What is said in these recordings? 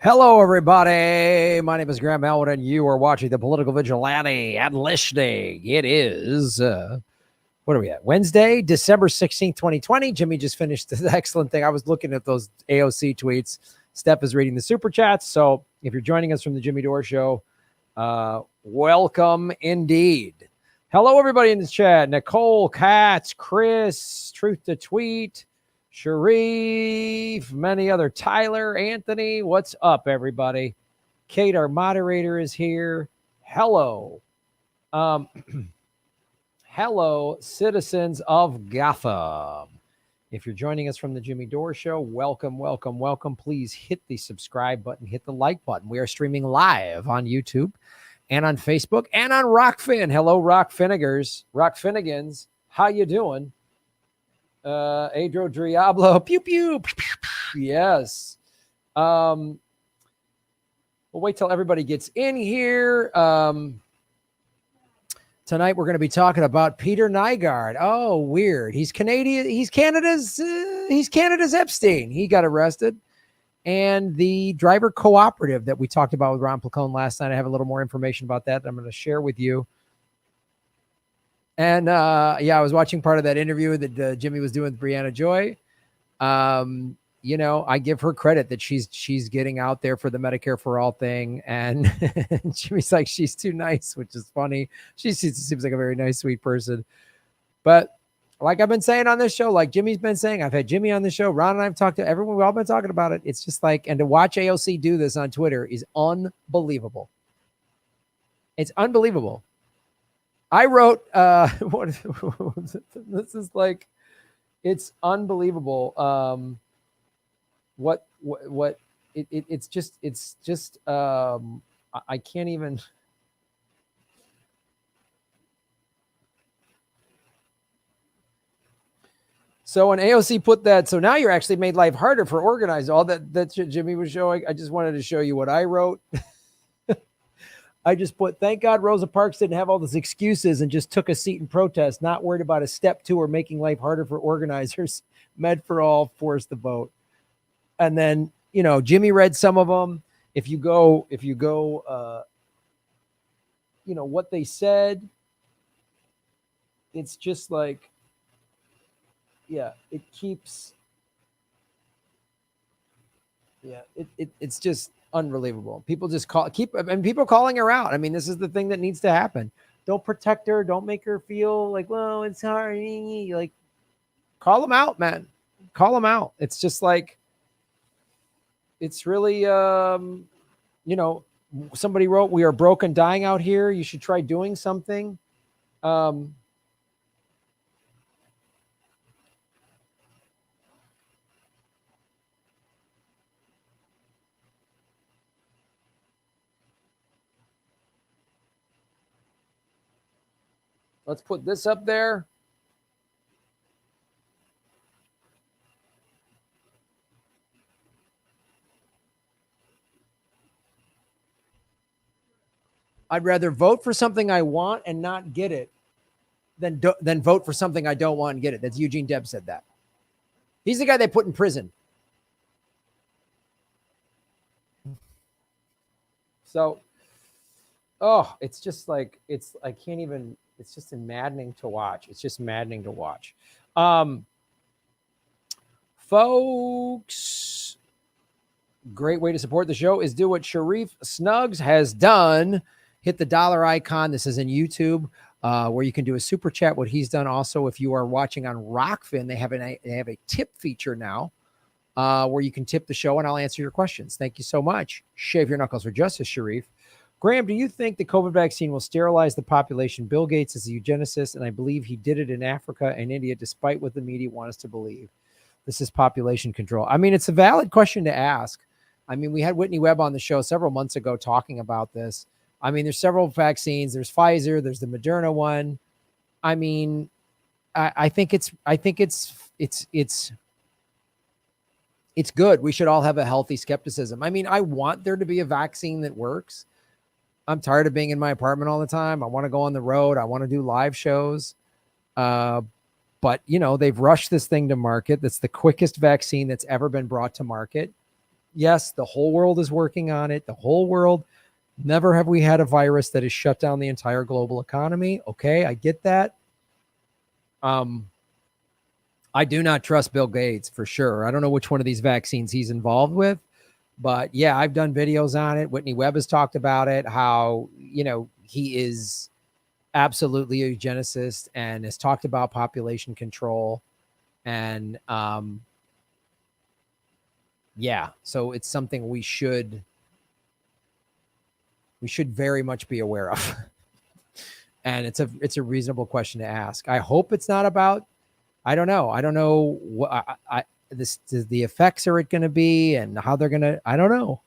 Hello, everybody. My name is Graham Elwood, and you are watching the Political Vigilante and listening. It is, what are we at? Wednesday, December 16th, 2020. Jimmy just finished this excellent thing. I was looking at those AOC tweets. Steph is reading the super chats. So if you're joining us from the Jimmy Dore Show, welcome indeed. Hello, everybody in the chat. Nicole, Katz, Chris, Truth to Tweet, Sharif, many other, Tyler, Anthony. What's up, everybody? Kate, our moderator, is here. Hello. Hello, citizens of Gotham. If you're joining us from the Jimmy Dore Show, welcome, welcome, welcome. Please hit the subscribe button, hit the like button. We are streaming live on YouTube and on Facebook and on Rockfin. Hello, Rockfinnegans. How you doing? Adro Diablo, pew, pew, pew, pew, pew. Yes. We'll wait till everybody gets in here. Tonight we're going to be talking about Peter Nygard. Oh, weird. He's Canadian. He's Canada's Epstein. He got arrested. And the driver cooperative that we talked about with Ron Placone last night. I have a little more information about that I'm going to share with you. And I was watching part of that interview that Jimmy was doing with Brianna Joy. I give her credit that she's getting out there for the Medicare for All thing. And Jimmy's like, she's too nice, which is funny. She seems like a very nice, sweet person. But like I've been saying on this show, like Jimmy's been saying, I've had Jimmy on the show. Ron and I've talked to everyone. We've all been talking about it. It's just like, and to watch AOC do this on Twitter is unbelievable. It's unbelievable. I wrote, this is like, it's unbelievable. It's just, I can't even. So when AOC put that, so now you're actually made life harder for organizers. All that Jimmy was showing. I just wanted to show you what I wrote. I just put, thank God Rosa Parks didn't have all those excuses and just took a seat in protest, not worried about a step two or making life harder for organizers. Med for all, forced the vote. And then, Jimmy read some of them. If you go, what they said, it's just like, it keeps, it's just unbelievable. People just people calling her out. I mean, this is the thing that needs to happen. Don't protect her. Don't make her feel like, well, it's hard. Like, call them out, man. Call them out. It's just like, it's really, somebody wrote, we are broke and dying out here. You should try doing something. Let's put this up there. I'd rather vote for something I want and not get it than vote for something I don't want and get it. That's Eugene Debs said that. He's the guy they put in prison. So, it's just like, I can't even, it's just maddening to watch. It's just maddening to watch. Folks, great way to support the show is do what Sharif Snuggs has done. Hit the dollar icon. This is in YouTube, where you can do a super chat. What he's done. Also, if you are watching on Rockfin, they have a tip feature now, where you can tip the show and I'll answer your questions. Thank you so much. Shave your knuckles for justice, Sharif. Graham, do you think the COVID vaccine will sterilize the population? Bill Gates is a eugenicist, and I believe he did it in Africa and India, despite what the media want us to believe. This is population control. I mean, it's a valid question to ask. I mean, we had Whitney Webb on the show several months ago talking about this. I mean, there's several vaccines. There's Pfizer. There's the Moderna one. I mean, I think it's good. We should all have a healthy skepticism. I mean, I want there to be a vaccine that works. I'm tired of being in my apartment all the time. I want to go on the road. I want to do live shows. But, they've rushed this thing to market. That's the quickest vaccine that's ever been brought to market. Yes, the whole world is working on it. The whole world. Never have we had a virus that has shut down the entire global economy. Okay, I get that. I do not trust Bill Gates for sure. I don't know which one of these vaccines he's involved with, but yeah, I've done videos on it. Whitney Webb has talked about it, how, he is absolutely a eugenicist and has talked about population control. And yeah, so it's something we should very much be aware of. And it's a reasonable question to ask. I hope it's not about, I don't know what the effects are it going to be and how they're going to, I don't know.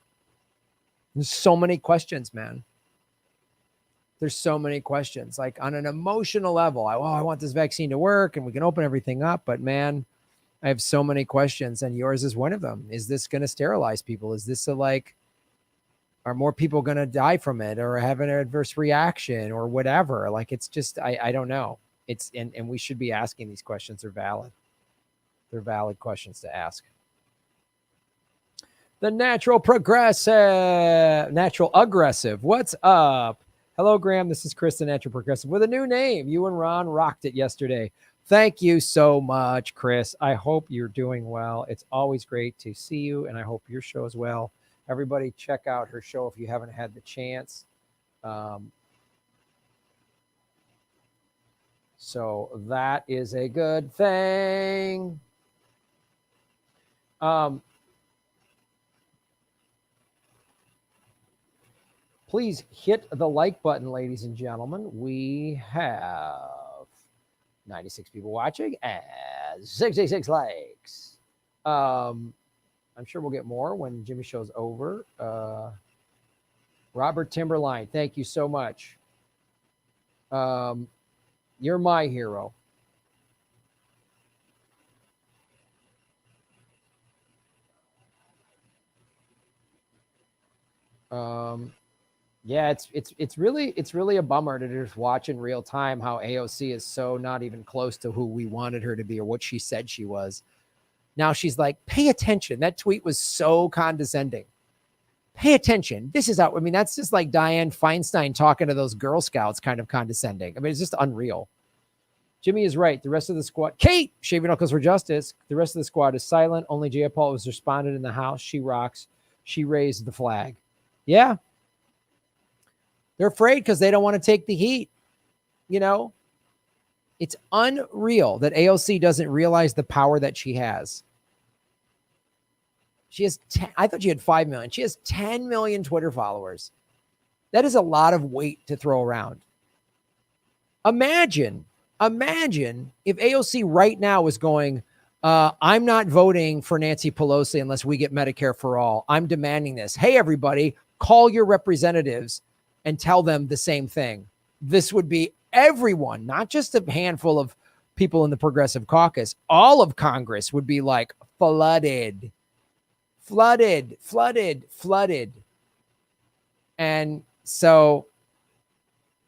There's so many questions, man. There's so many questions, like on an emotional level. I want this vaccine to work and we can open everything up, but man, I have so many questions, and yours is one of them. Is this going to sterilize people? Is this are more people going to die from it or have an adverse reaction or whatever? Like, it's just, I don't know. And we should be asking these questions. They're valid. They're valid questions to ask. The natural aggressive. What's up? Hello, Graham. This is Chris, the natural progressive, with a new name. You and Ron rocked it yesterday. Thank you so much, Chris. I hope you're doing well. It's always great to see you, and I hope your show as well. Everybody check out her show if you haven't had the chance. So that is a good thing. Please hit the like button, ladies and gentlemen. We have 96 people watching and 66 likes. I'm sure we'll get more when Jimmy show's over. Robert Timberline, thank you so much. You're my hero. Yeah, it's really a bummer to just watch in real time how AOC is so not even close to who we wanted her to be or what she said she was. Now she's like, pay attention. That tweet was so condescending. Pay attention. This is out. I mean, that's just like Dianne Feinstein talking to those Girl Scouts, kind of condescending. I mean, it's just unreal. Jimmy is right. The rest of the squad, Kate, shaving knuckles for justice. The rest of the squad is silent. Only Jay Paul was responded in the house. She rocks. She raised the flag. Yeah. They're afraid because they don't want to take the heat. It's unreal that AOC doesn't realize the power that she has. She has, I thought she had 5 million. She has 10 million Twitter followers. That is a lot of weight to throw around. Imagine if AOC right now was going, I'm not voting for Nancy Pelosi unless we get Medicare for all. I'm demanding this. Hey, everybody, call your representatives and tell them the same thing. This would be everyone, not just a handful of people in the Progressive Caucus. All of Congress would be like flooded. And so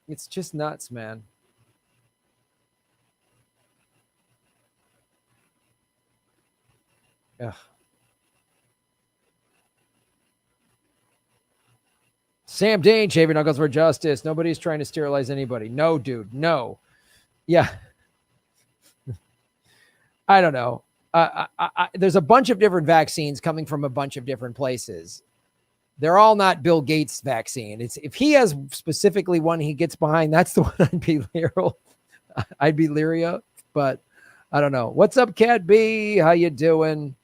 it's just nuts, man. Ugh. Sam Dane, shaving knuckles for justice. Nobody's trying to sterilize anybody. No, dude. No. Yeah. I don't know. There's a bunch of different vaccines coming from a bunch of different places. They're all not Bill Gates' vaccine. It's if he has specifically one he gets behind, that's the one I'd be leery of. But I don't know. What's up, Cat B? How you doing?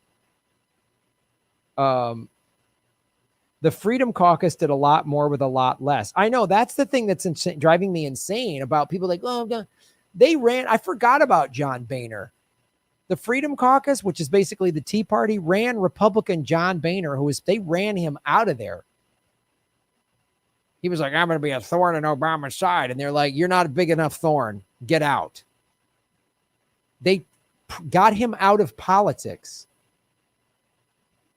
The Freedom Caucus did a lot more with a lot less. I know that's the thing that's driving me insane about people like, oh, they ran. I forgot about John Boehner. The Freedom Caucus, which is basically the Tea Party, ran Republican John Boehner, they ran him out of there. He was like, I'm going to be a thorn in Obama's side. And they're like, you're not a big enough thorn. Get out. They got him out of politics.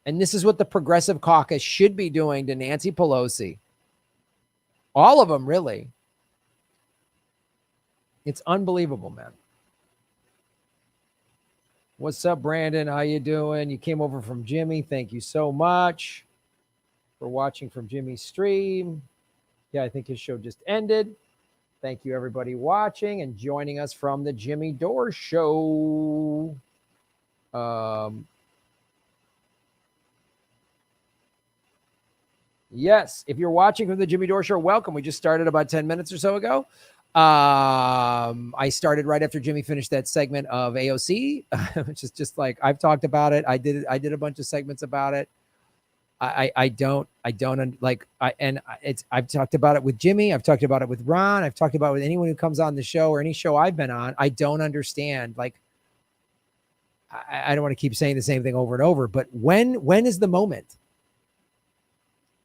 And this is what the Progressive Caucus should be doing to Nancy Pelosi. All of them, really. It's unbelievable, man. What's up, Brandon? How you doing? You came over from Jimmy. Thank you so much for watching from Jimmy's stream. Yeah, I think his show just ended. Thank you, everybody watching and joining us from the Jimmy Dore Show. Yes, if you're watching from the Jimmy Dore Show, welcome. We just started about 10 minutes or so ago. I started right after Jimmy finished that segment of AOC, which is just like I've talked about it. I did a bunch of segments about it. I've talked about it with Jimmy. I've talked about it with Ron. I've talked about it with anyone who comes on the show or any show I've been on. I don't understand. Like, I don't want to keep saying the same thing over and over, but when is the moment?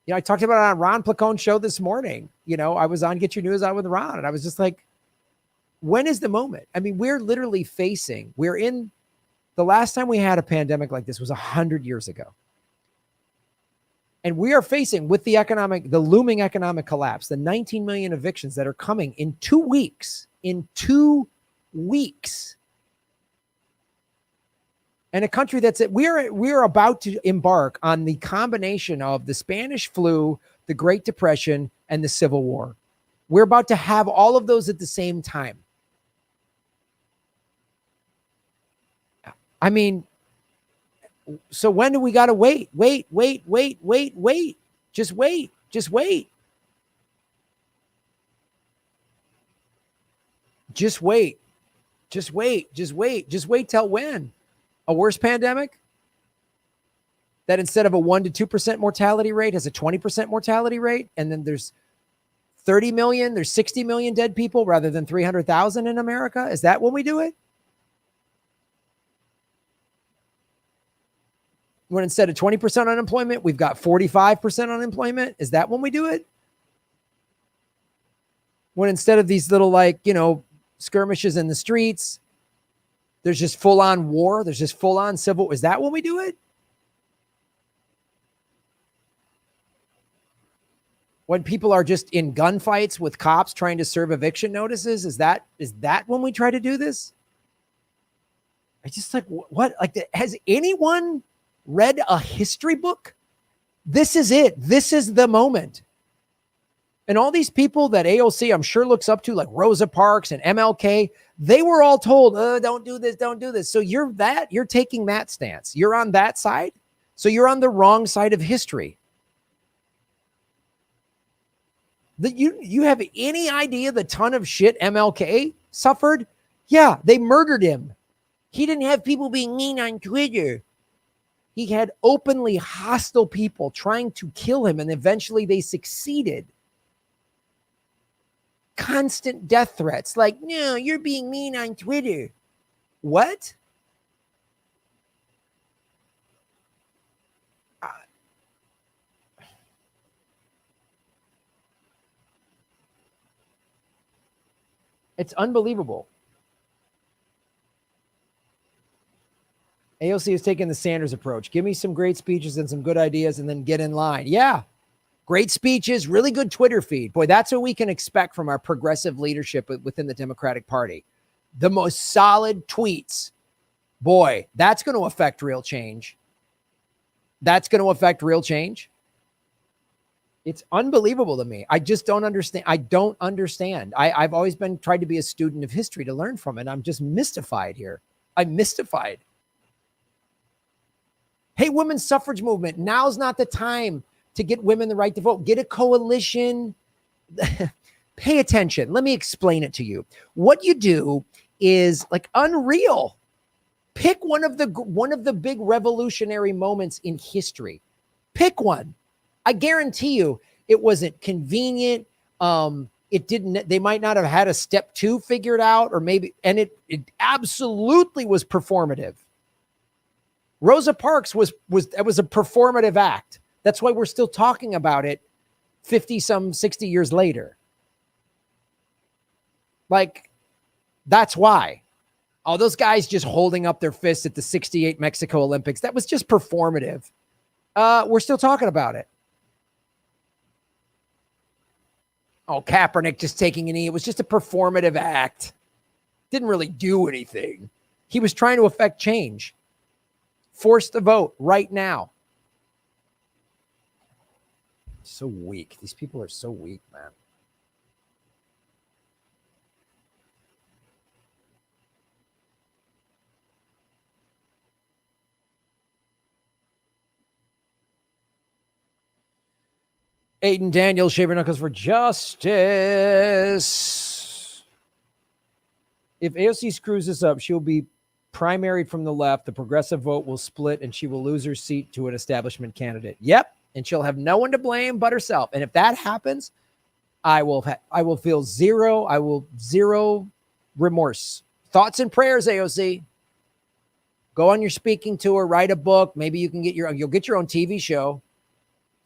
You know, I talked about it on Ron Placone's show this morning. You know, I was on Get Your News On with Ron, and I was just like, when is the moment? I mean, we're in the last time we had a pandemic like this was 100 years ago. And we are facing with the looming economic collapse, the 19 million evictions that are coming in 2 weeks, and a country we're about to embark on the combination of the Spanish flu, the Great Depression, and the Civil War. We're about to have all of those at the same time. I mean, so when do we got to wait? Wait. Just wait. Just wait till when? A worse pandemic that instead of a 1% to 2% mortality rate has a 20% mortality rate. And then there's 30 million, there's 60 million dead people rather than 300,000 in America. Is that when we do it? When instead of 20% unemployment, we've got 45% unemployment. Is that when we do it? When instead of these little, skirmishes in the streets, there's just full on war. There's just full on civil. Is that when we do it? When people are just in gunfights with cops trying to serve eviction notices? Is that when we try to do this? I just what? Has anyone read a history book? This is it. This is the moment. And all these people that AOC, I'm sure, looks up to, like Rosa Parks and MLK, they were all told, don't do this, don't do this. So you're taking that stance. You're on that side. So you're on the wrong side of history. You have any idea the ton of shit MLK suffered? Yeah, they murdered him. He didn't have people being mean on Twitter. He had openly hostile people trying to kill him, and eventually they succeeded. Constant death threats, like, no, you're being mean on Twitter. What? It's unbelievable. AOC is taking the Sanders approach. Give me some great speeches and some good ideas and then get in line. Yeah. Great speeches, really good Twitter feed. Boy, that's what we can expect from our progressive leadership within the Democratic Party. The most solid tweets. Boy, that's going to affect real change. It's unbelievable to me. I just don't understand. I've always tried to be a student of history to learn from it. I'm just mystified here. I'm mystified. Hey, women's suffrage movement. Now's not the time to get women the right to vote. Get a coalition. Pay attention. Let me explain it to you. What you do is unreal. Pick one of the big revolutionary moments in history. Pick one. I guarantee you it wasn't convenient. They might not have had a step 2 figured out, or maybe, and it absolutely was performative. Rosa Parks was a performative act. That's why we're still talking about it 60 years later. That's why. All those guys just holding up their fists at the 68 Mexico Olympics, that was just performative. We're still talking about it. Oh, Kaepernick just taking a knee. It was just a performative act. Didn't really do anything. He was trying to affect change. Force the vote right now. So weak. These people are so weak, man. Aiden Daniels, Shaver Knuckles for Justice. If AOC screws this up, she'll be primaried from the left. The progressive vote will split and she will lose her seat to an establishment candidate. Yep. And she'll have no one to blame but herself. And if that happens, I will feel zero remorse. Thoughts and prayers, AOC. Go on your speaking tour, write a book. Maybe you can you'll get your own TV show.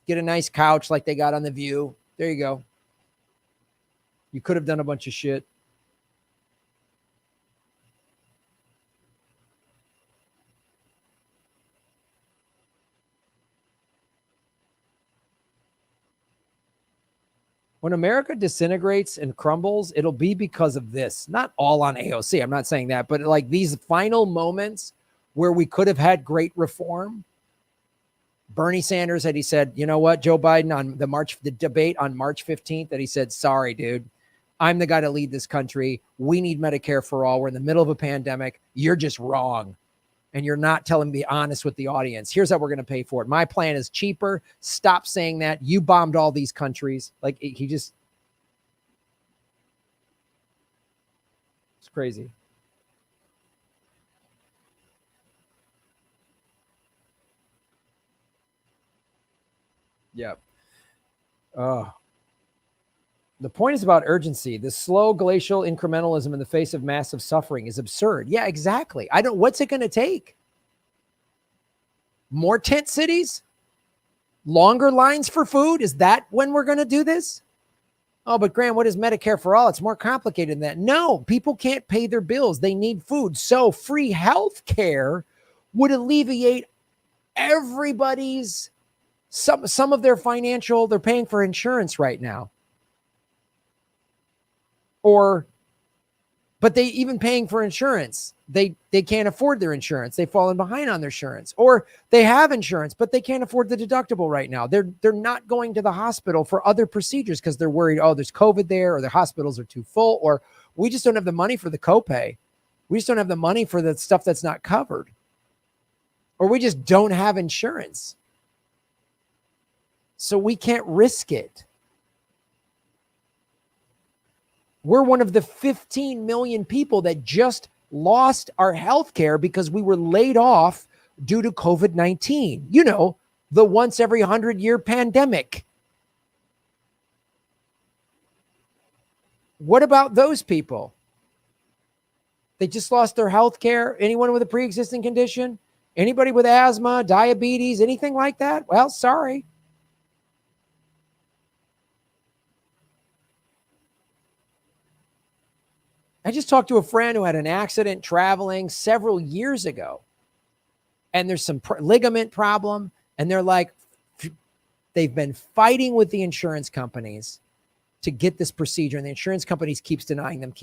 Get a nice couch like they got on The View. There you go. You could have done a bunch of shit. When America disintegrates and crumbles, it'll be because of this. Not all on AOC. I'm not saying that, but like these final moments where we could have had great reform. Bernie Sanders he said, you know what, Joe Biden on the debate on March 15th, that he said, sorry, dude, I'm the guy to lead this country. We need Medicare for all. We're in the middle of a pandemic. You're just wrong. And you're not telling me honest with the audience. Here's how we're going to pay for it. My plan is cheaper. Stop saying that. You bombed all these countries. Like he just, it's crazy. Yep. The point is about urgency. The slow glacial incrementalism in the face of massive suffering is absurd. Yeah, exactly. What's it going to take? More tent cities? Longer lines for food? Is that when we're going to do this? Oh, but Graham, what is Medicare for all? It's more complicated than that. No, people can't pay their bills. They need food. So free health care would alleviate everybody's some of their financial, they're paying for insurance right now. But they even paying for insurance. They can't afford their insurance. They've fallen behind on their insurance. Or they have insurance, but they can't afford the deductible right now. They're not going to the hospital for other procedures because they're worried, oh, there's COVID there, or the hospitals are too full, or we just don't have the money for the copay. We just don't have the money for the stuff that's not covered. Or we just don't have insurance. So we can't risk it. We're one of the 15 million people that just lost our health care because we were laid off due to COVID-19. You know, the once every 100-year pandemic. What about those people? They just lost their health care. Anyone with a pre-existing condition? Anybody with asthma, diabetes, anything like that? Well, sorry. I just talked to a friend who had an accident traveling several years ago, and there's some ligament problem, and they're like, they've been fighting with the insurance companies to get this procedure, and the insurance companies keeps denying them.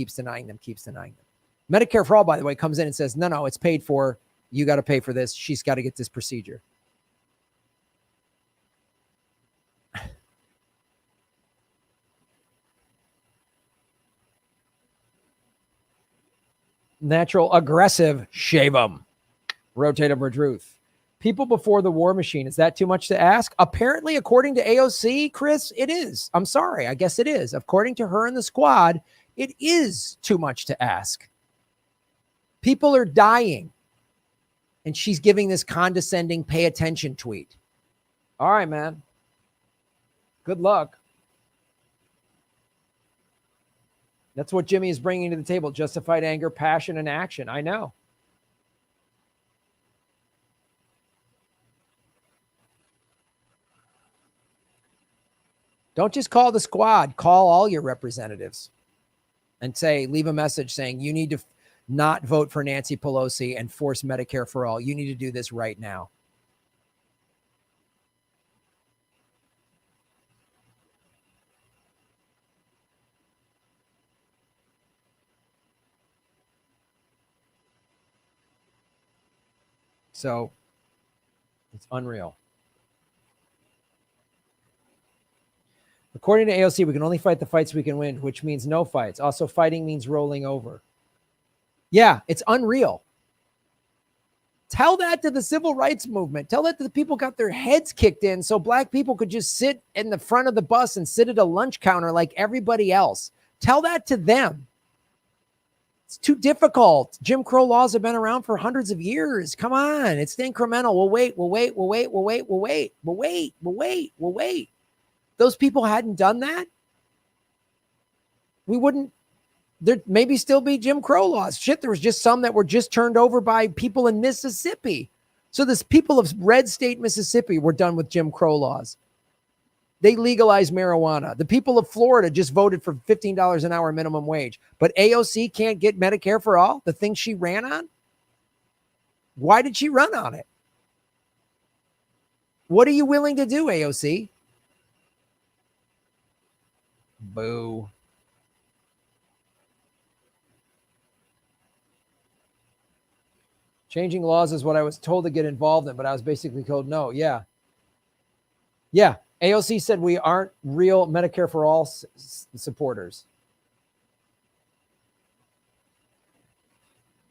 Medicare for all, by the way, comes in and says, no, it's paid for. You got to pay for this. She's got to get this procedure. Natural aggressive, shave them. Rotate them, Truth. People before the war machine. Is that too much to ask? Apparently, according to AOC, Chris, it is. I'm sorry. I guess it is. According to her and the squad, it is too much to ask. People are dying. And she's giving this condescending pay attention tweet. All right, man. Good luck. That's what Jimmy is bringing to the table. Justified anger, passion, and action. I know. Don't just call the squad. Call all your representatives and leave a message saying you need to not vote for Nancy Pelosi and force Medicare for all. You need to do this right now. So it's unreal. According to AOC, we can only fight the fights we can win, which means no fights. Also, fighting means rolling over. Yeah, it's unreal. Tell that to the civil rights movement. Tell that to the people got their heads kicked in so black people could just sit in the front of the bus and sit at a lunch counter like everybody else. Tell that to them. It's too difficult. Jim Crow laws have been around for hundreds of years. Come on. It's incremental. We'll wait. Those people hadn't done that, we wouldn't, there maybe still be Jim Crow laws. Shit, there was just some that were just turned over by people in Mississippi. So this people of red state Mississippi were done with Jim Crow laws. They legalized marijuana. The people of Florida just voted for $15 an hour minimum wage. But AOC can't get Medicare for all, the thing she ran on? Why did she run on it? What are you willing to do, AOC? Boo. Changing laws is what I was told to get involved in, but I was basically told no. Yeah. AOC said we aren't real Medicare for all supporters.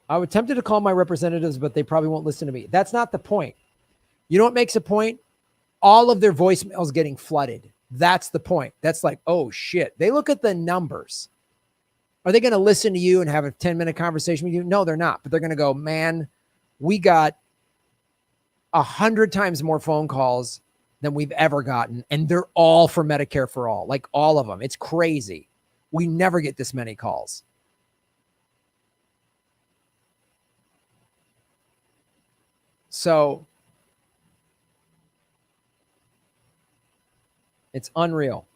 I was tempted to call my representatives, but they probably won't listen to me. That's not the point. You know what makes a point? All of their voicemails getting flooded. That's the point. That's like, oh shit. They look at the numbers. Are they going to listen to you and have a 10-minute conversation with you? No, they're not. But they're going to go, man, we got 100 times more phone calls than we've ever gotten. And they're all for Medicare for all. Like all of them. It's crazy. We never get this many calls. So it's unreal.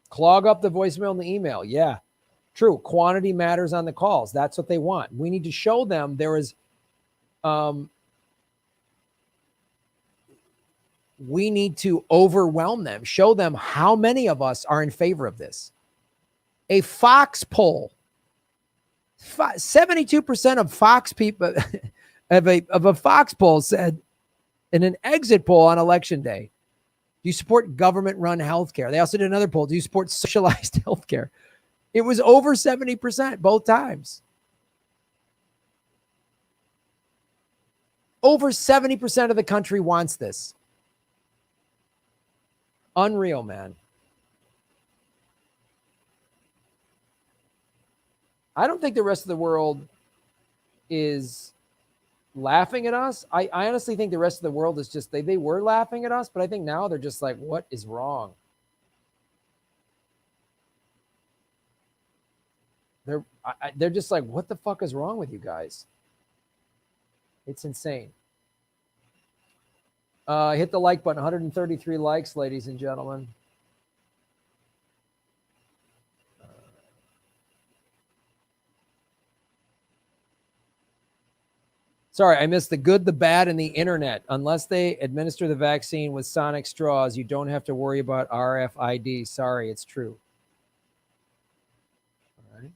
Clog up the voicemail and the email. Yeah, true. Quantity matters on the calls. That's what they want. We need to show them there is, we need to overwhelm them, show them how many of us are in favor of this. A Fox poll, 72% of Fox people of a Fox poll said in an exit poll on election day, do you support government-run healthcare? They also did another poll. Do you support socialized healthcare? It was over 70% both times. Over 70% of the country wants this. Unreal, man. I don't think the rest of the world is laughing at us. I honestly think the rest of the world is just, they were laughing at us, but I think now they're just like, what is wrong? They're just like, what the fuck is wrong with you guys? It's insane. Hit the like button. 133 likes, ladies and gentlemen. Sorry, I missed the good, the bad, and the internet. Unless they administer the vaccine with sonic straws, you don't have to worry about RFID. Sorry, it's true. All right.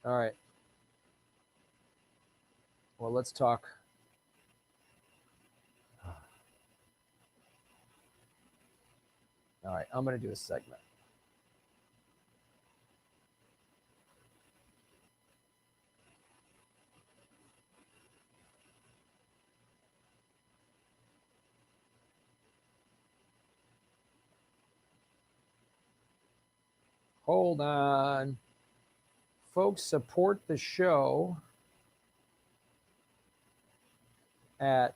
All right. Well, let's talk. All right, I'm going to do a segment. Hold on. Folks, support the show at,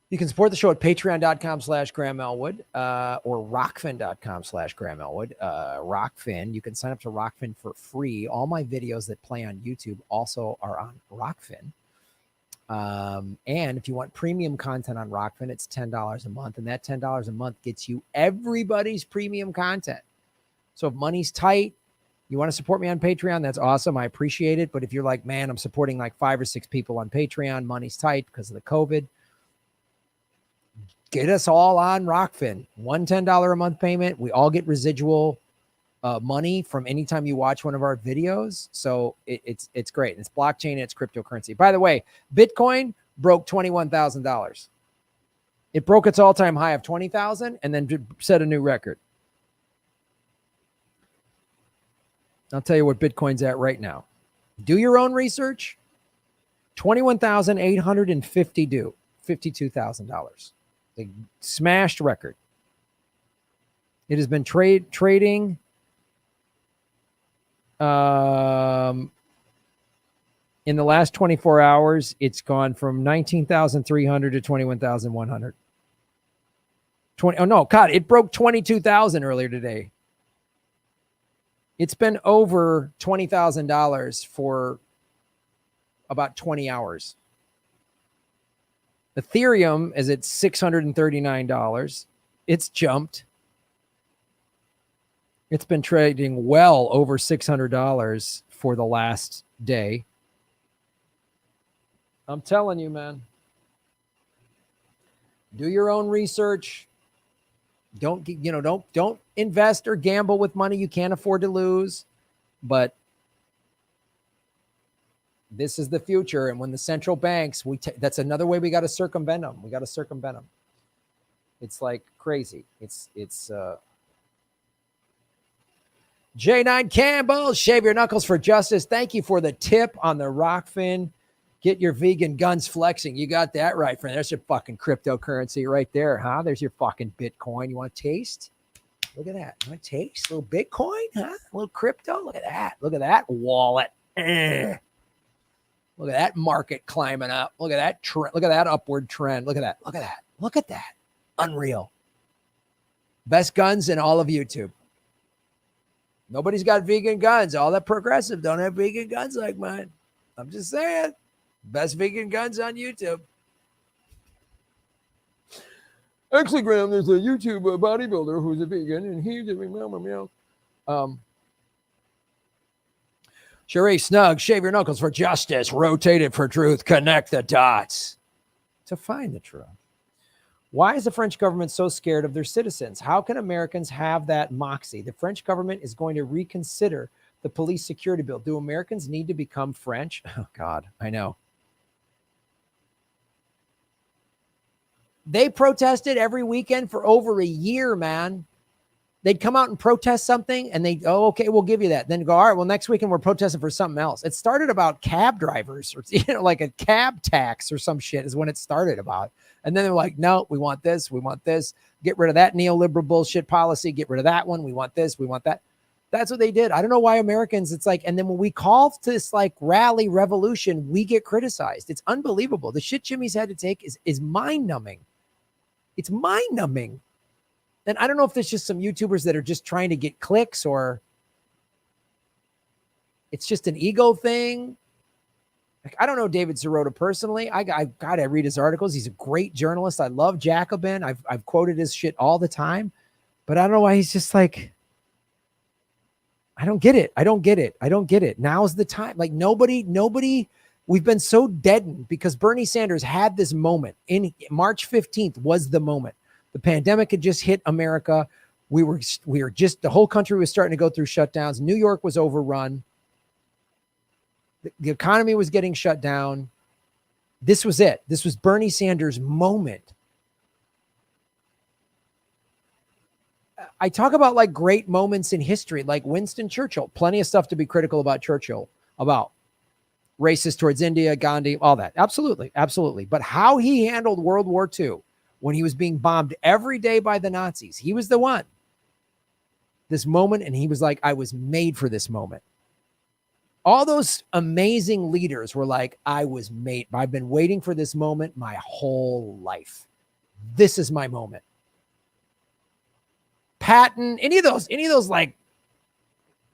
you can support the show at patreon.com/Graham Elwood or rockfin.com/Graham Elwood. Rockfin, you can sign up to Rockfin for free. All my videos that play on YouTube also are on Rockfin. And if you want premium content on Rockfin, it's $10 a month. And that $10 a month gets you everybody's premium content. So if money's tight, You want to support me on Patreon? That's awesome. I appreciate it. But if you're like, man, I'm supporting like 5 or 6 people on Patreon, money's tight because of the COVID, get us all on Rockfin. One $10 a month payment. We all get residual money from anytime you watch one of our videos. So it's great. It's blockchain and it's cryptocurrency. By the way, Bitcoin broke $21,000. It broke its all-time high of 20,000 and then set a new record. I'll tell you what Bitcoin's at right now. Do your own research. $21,850 $52,000. The smashed record. It has been trading in the last 24 hours. It's gone from 19,300 to 21,100. It broke 22,000 earlier today. It's been over $20,000 for about 20 hours. Ethereum is at $639. It's jumped. It's been trading well over $600 for the last day. I'm telling you, man. Do your own research. Don't invest or gamble with money you can't afford to lose. But this is the future. And when the central banks, that's another way we got to circumvent them. We got to circumvent them. It's like crazy. It's J9 Campbell, shave your knuckles for justice. Thank you for the tip on the Rockfin. Get your vegan guns flexing. You got that right, friend. There's your fucking cryptocurrency right there, huh? There's your fucking Bitcoin. You want to taste? Look at that. You want to taste? A little Bitcoin, huh? A little crypto? Look at that. Look at that wallet. Look at that market climbing up. Look at that trend. Look at that upward trend. Look at that. Look at that. Look at that. Unreal. Best guns in all of YouTube. Nobody's got vegan guns. All that progressive don't have vegan guns like mine. I'm just saying. Best vegan guns on YouTube. Actually, Graham, there's a YouTube bodybuilder who's a vegan, and he's a meow. Sheree Snug, shave your knuckles for justice. Rotate it for truth. Connect the dots to find the truth. Why is the French government so scared of their citizens? How can Americans have that moxie? The French government is going to reconsider the police security bill. Do Americans need to become French? Oh, God, I know. They protested every weekend for over a year, man. They'd come out and protest something and okay, we'll give you that. Then go, all right, well, next weekend we're protesting for something else. It started about cab drivers or, like a cab tax or some shit is when it started about. And then they're like, no, we want this. We want this. Get rid of that neoliberal bullshit policy. Get rid of that one. We want this. We want that. That's what they did. I don't know why Americans, it's like, and then when we call this like rally revolution, we get criticized. It's unbelievable. The shit Jimmy's had to take is mind numbing. It's mind numbing. And I don't know if there's just some YouTubers that are just trying to get clicks or it's just an ego thing. Like, I don't know David Sirota personally. I read his articles. He's a great journalist. I love Jacobin. I've quoted his shit all the time, but I don't know why he's just like, I don't get it. I don't get it. Now's the time. Like nobody, we've been so deadened because Bernie Sanders had this moment in March 15th was the moment. The pandemic had just hit America. We were just, the whole country was starting to go through shutdowns. New York was overrun. The economy was getting shut down. This was it. This was Bernie Sanders' moment. I talk about like great moments in history, like Winston Churchill. Plenty of stuff to be critical about Churchill, about racist towards India, Gandhi, all that. Absolutely, absolutely. But how he handled World War II when he was being bombed every day by the Nazis, he was the one. This moment, and he was like, I was made for this moment. All those amazing leaders were like, I've been waiting for this moment my whole life. This is my moment. Patton, any of those like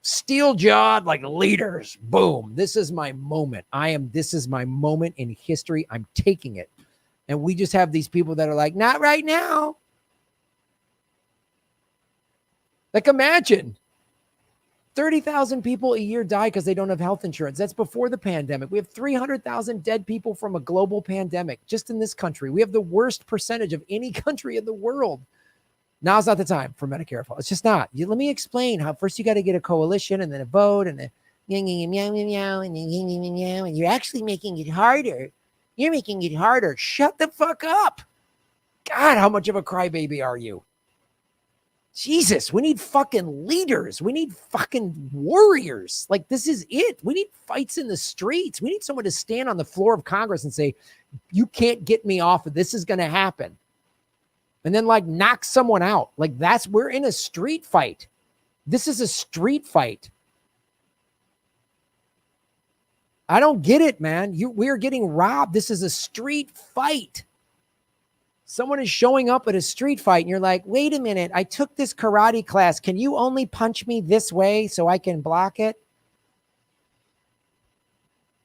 steel-jawed like leaders, boom, this is my moment. This is my moment in history. I'm taking it. And we just have these people that are like, not right now. Like imagine 30,000 people a year die because they don't have health insurance. That's before the pandemic. We have 300,000 dead people from a global pandemic just in this country. We have the worst percentage of any country in the world. Now's not the time for Medicare. It's just not. Let me explain how first you got to get a coalition and then a vote and then and you're actually making it harder. You're making it harder. Shut the fuck up. God, how much of a crybaby are you? Jesus, we need fucking leaders. We need fucking warriors. Like, this is it. We need fights in the streets. We need someone to stand on the floor of Congress and say, you can't get me off of this. Is going to happen. And then like knock someone out. Like we're in a street fight. This is a street fight. I don't get it, man. We are getting robbed. This is a street fight. Someone is showing up at a street fight and you're like, wait a minute. I took this karate class. Can you only punch me this way so I can block it?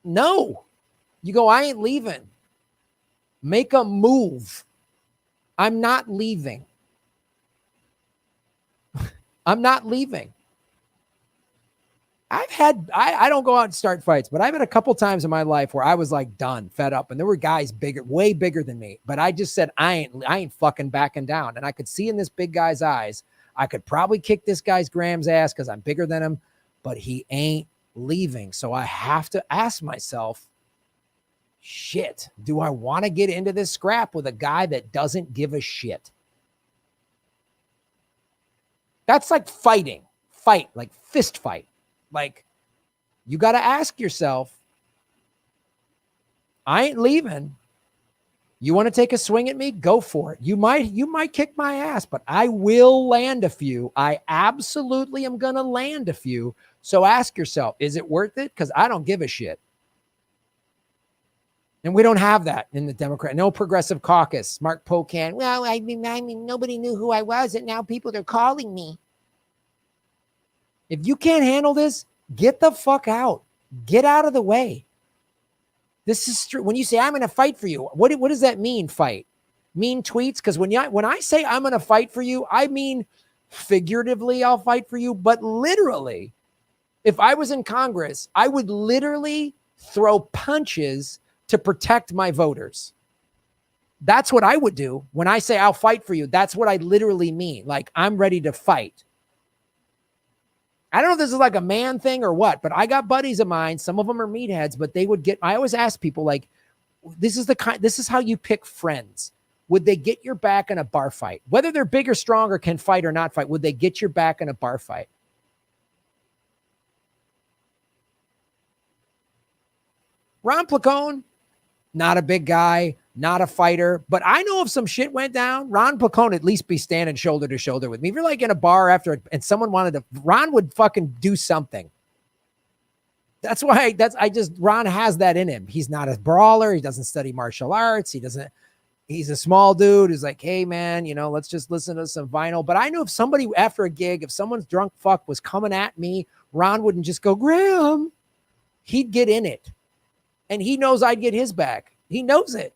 No. You go, I ain't leaving. Make a move. I'm not leaving. I'm not leaving. I don't go out and start fights, but I've had a couple times in my life where I was like done, fed up, and there were guys bigger, way bigger than me. But I just said, I ain't fucking backing down. And I could see in this big guy's eyes, I could probably kick this guy's Graham's ass because I'm bigger than him, but he ain't leaving. So I have to ask myself, shit, do I want to get into this scrap with a guy that doesn't give a shit? That's like fighting. Fight, like fist fight. Like, you got to ask yourself, I ain't leaving. You want to take a swing at me? Go for it. You might kick my ass, but I will land a few. I absolutely am going to land a few. So ask yourself, is it worth it? Because I don't give a shit. And we don't have that in the Democrat. No progressive caucus. Mark Pocan. Well, I mean, nobody knew who I was, and now people are calling me. If you can't handle this, get the fuck out. Get out of the way. This is true. When you say, I'm going to fight for you, what does that mean, fight? Mean tweets? Because when I say I'm going to fight for you, I mean figuratively I'll fight for you, but literally, if I was in Congress, I would literally throw punches to protect my voters. That's what I would do. When I say I'll fight for you, that's what I literally mean. Like, I'm ready to fight. I don't know if this is like a man thing or what, but I got buddies of mine. Some of them are meatheads, but I always ask people, like, this is how you pick friends. Would they get your back in a bar fight? Whether they're big or strong or can fight or not fight, would they get your back in a bar fight? Ron Placone, not a big guy, not a fighter, but I know if some shit went down, Ron Placone at least be standing shoulder to shoulder with me. If you're like in a bar and someone Ron would fucking do something. That's why Ron has that in him. He's not a brawler. He doesn't study martial arts. He's a small dude who's like, hey man, let's just listen to some vinyl. But I know if somebody after a gig, if someone's drunk fuck was coming at me, Ron wouldn't just go, Graham. He'd get in it. And he knows I'd get his back. He knows it.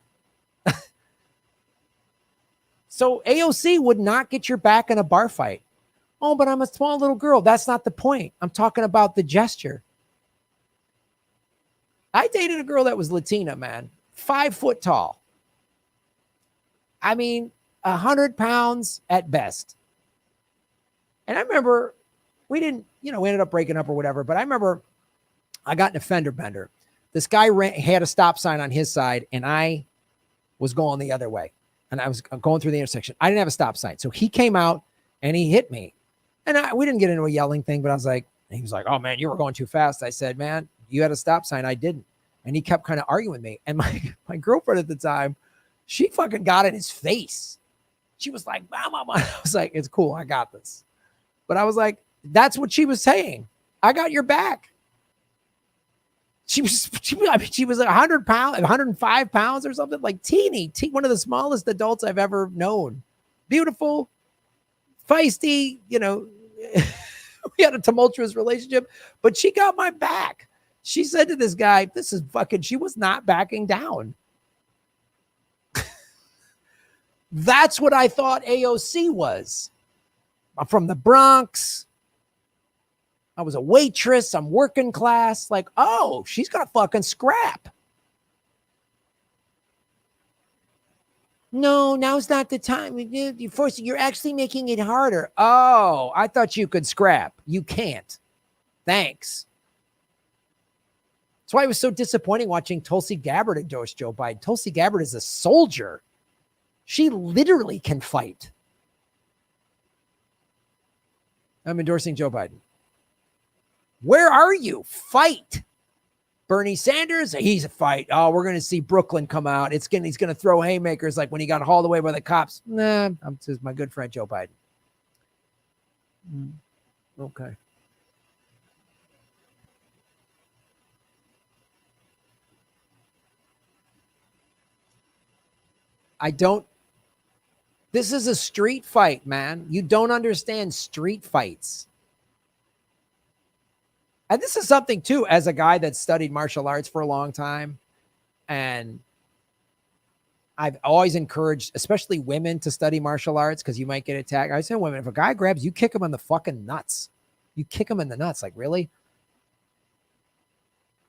So AOC would not get your back in a bar fight. Oh, but I'm a small little girl. That's not the point. I'm talking about the gesture. I dated a girl that was Latina, man. 5 foot tall. I mean, 100 pounds at best. And I remember we ended up breaking up or whatever, but I remember I got in a fender bender. This guy had a stop sign on his side and I was going the other way. And I was going through the intersection. I didn't have a stop sign. So he came out and he hit me. And we didn't get into a yelling thing, but he was like, oh man, you were going too fast. I said, man, you had a stop sign. I didn't. And he kept kind of arguing with me. And my girlfriend at the time, she fucking got in his face. She was like, Mama. I was like, it's cool. I got this. But I was like, that's what she was saying. I got your back. She was 100 pounds, 105 pounds or something, like teeny, one of the smallest adults I've ever known. Beautiful, feisty, we had a tumultuous relationship, but she got my back. She said to this guy, she was not backing down. That's what I thought AOC was. I'm from the Bronx. I was a waitress. I'm working class. Like, oh, she's going to fucking scrap. No, now's not the time. You're actually making it harder. Oh, I thought you could scrap. You can't. Thanks. That's why it was so disappointing watching Tulsi Gabbard endorse Joe Biden. Tulsi Gabbard is a soldier. She literally can fight. I'm endorsing Joe Biden. Where are you? Fight. Bernie Sanders, he's a fight. Oh, we're going to see Brooklyn come out. He's going to throw haymakers like when he got hauled away by the cops. Nah, I'm just my good friend Joe Biden. Okay. This is a street fight, man. You don't understand street fights. And this is something too, as a guy that studied martial arts for a long time. And I've always encouraged, especially women, to study martial arts because you might get attacked. I say, women, if a guy grabs you, kick him in the fucking nuts. You kick him in the nuts. Like, really?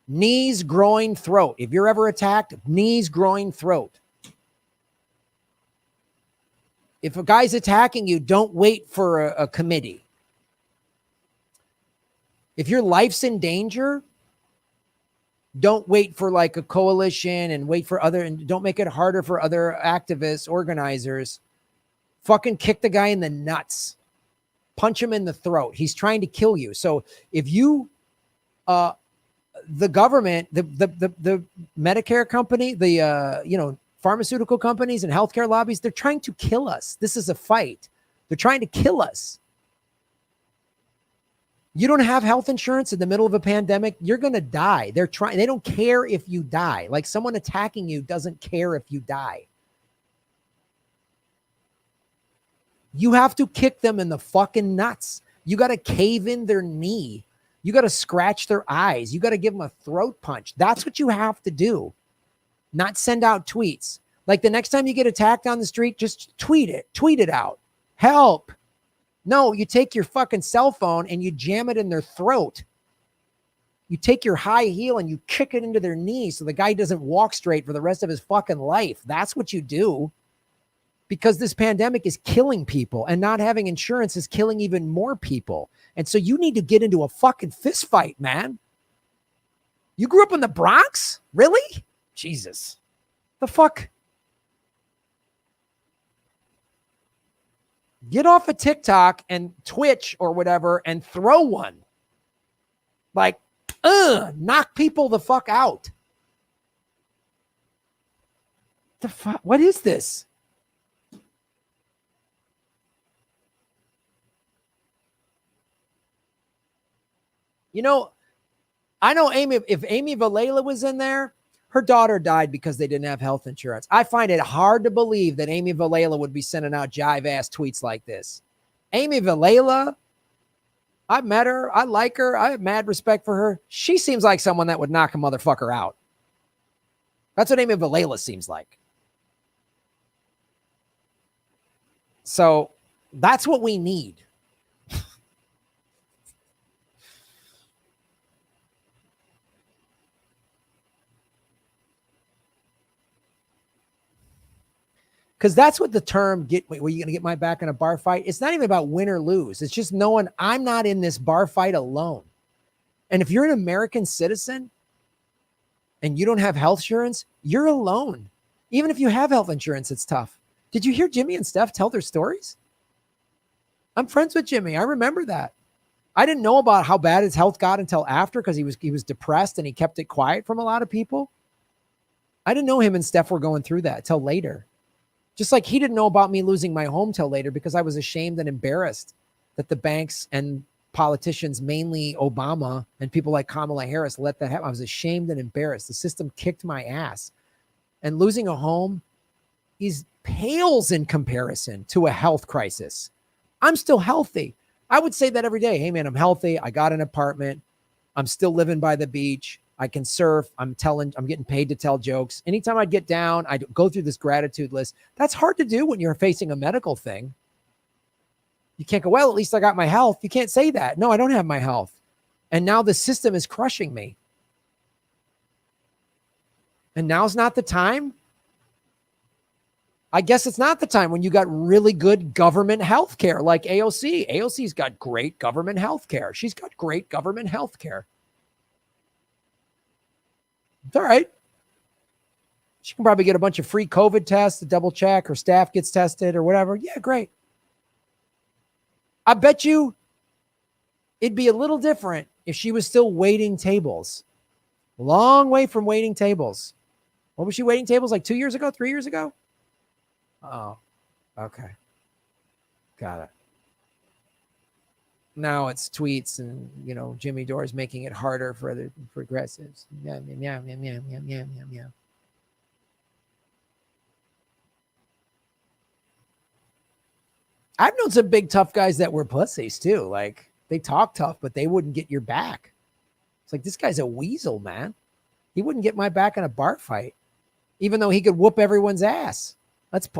Knees, groin, throat. If you're ever attacked, knees, groin, throat. If a guy's attacking you, don't wait for a committee. If your life's in danger, don't wait for like a coalition and wait for and don't make it harder for other activists, organizers. Fucking kick the guy in the nuts. Punch him in the throat. He's trying to kill you. So if you, the government, the Medicare company, the, pharmaceutical companies and healthcare lobbies, they're trying to kill us. This is a fight. They're trying to kill us. You don't have health insurance in the middle of a pandemic, you're going to die. They don't care if you die. Like, someone attacking you doesn't care if you die. You have to kick them in the fucking nuts. You got to cave in their knee. You got to scratch their eyes. You got to give them a throat punch. That's what you have to do. Not send out tweets. Like, the next time you get attacked on the street, just tweet it. Tweet it out. Help. No, you take your fucking cell phone and you jam it in their throat. You take your high heel and you kick it into their knee so the guy doesn't walk straight for the rest of his fucking life. That's what you do. Because this pandemic is killing people, and not having insurance is killing even more people. And so you need to get into a fucking fist fight, man. You grew up in the Bronx? Really? Jesus. The fuck? Get off of TikTok and Twitch or whatever and throw one. Like, knock people the fuck out. The fuck? What is this? I know if Amy Vallela was in there, her daughter died because they didn't have health insurance. I find it hard to believe that Amy Vallela would be sending out jive-ass tweets like this. Amy Vallela, I met her. I like her. I have mad respect for her. She seems like someone that would knock a motherfucker out. That's what Amy Vallela seems like. So that's what we need. Because that's what the term were you going to get my back in a bar fight? It's not even about win or lose. It's just knowing I'm not in this bar fight alone. And if you're an American citizen and you don't have health insurance, you're alone. Even if you have health insurance, it's tough. Did you hear Jimmy and Steph tell their stories? I'm friends with Jimmy. I remember that. I didn't know about how bad his health got until after, because he was depressed and he kept it quiet from a lot of people. I didn't know him and Steph were going through that till later. Just like he didn't know about me losing my home till later, because I was ashamed and embarrassed that the banks and politicians, mainly Obama and people like Kamala Harris, let that happen. I was ashamed and embarrassed. The system kicked my ass. And losing a home pales in comparison to a health crisis. I'm still healthy. I would say that every day. Hey, man, I'm healthy. I got an apartment. I'm still living by the beach. I can surf. I'm getting paid to tell jokes. Anytime I get down, I go through this gratitude list. That's hard to do when you're facing a medical thing. You can't go, well, at least I got my health. You can't say that. No, I don't have my health. And now the system is crushing me. And now's not the time. I guess it's not the time when you got really good government health care like AOC. AOC's got great government health care. She's got great government health care. It's all right. She can probably get a bunch of free COVID tests to double check. Her staff gets tested or whatever. Yeah, great. I bet you it'd be a little different if she was still waiting tables. Long way from waiting tables. What was she waiting tables like 2 years ago, 3 years ago? Oh, okay. Got it. Now it's tweets and, Jimmy Dore's making it harder for the progressives. Yeah, meow, meow, meow, meow, meow, meow, meow. I've known some big tough guys that were pussies too. Like they talk tough, but they wouldn't get your back. It's like, this guy's a weasel, man. He wouldn't get my back in a bar fight, even though he could whoop everyone's ass.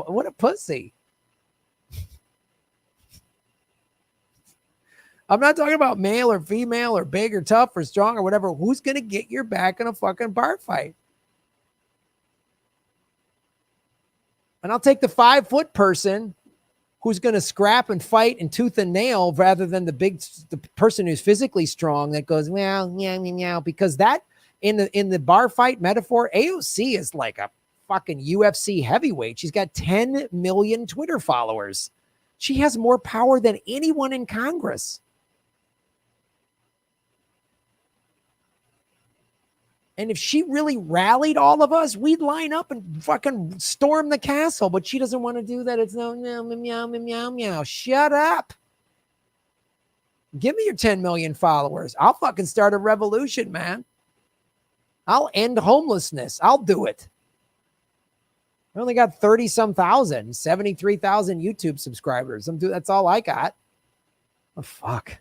What a pussy. I'm not talking about male or female or big or tough or strong or whatever. Who's going to get your back in a fucking bar fight? And I'll take the 5-foot person who's going to scrap and fight and tooth and nail rather than the person who's physically strong that goes, meow, meow, meow, meow. Because that in the bar fight metaphor, AOC is like a fucking UFC heavyweight. She's got 10 million Twitter followers. She has more power than anyone in Congress. And if she really rallied all of us, we'd line up and fucking storm the castle. But she doesn't want to do that. It's no, meow, meow, meow, meow, meow. Shut up. Give me your 10 million followers. I'll fucking start a revolution, man. I'll end homelessness. I'll do it. I only got 30-some thousand, 73,000 YouTube subscribers. That's all I got. Oh, fuck.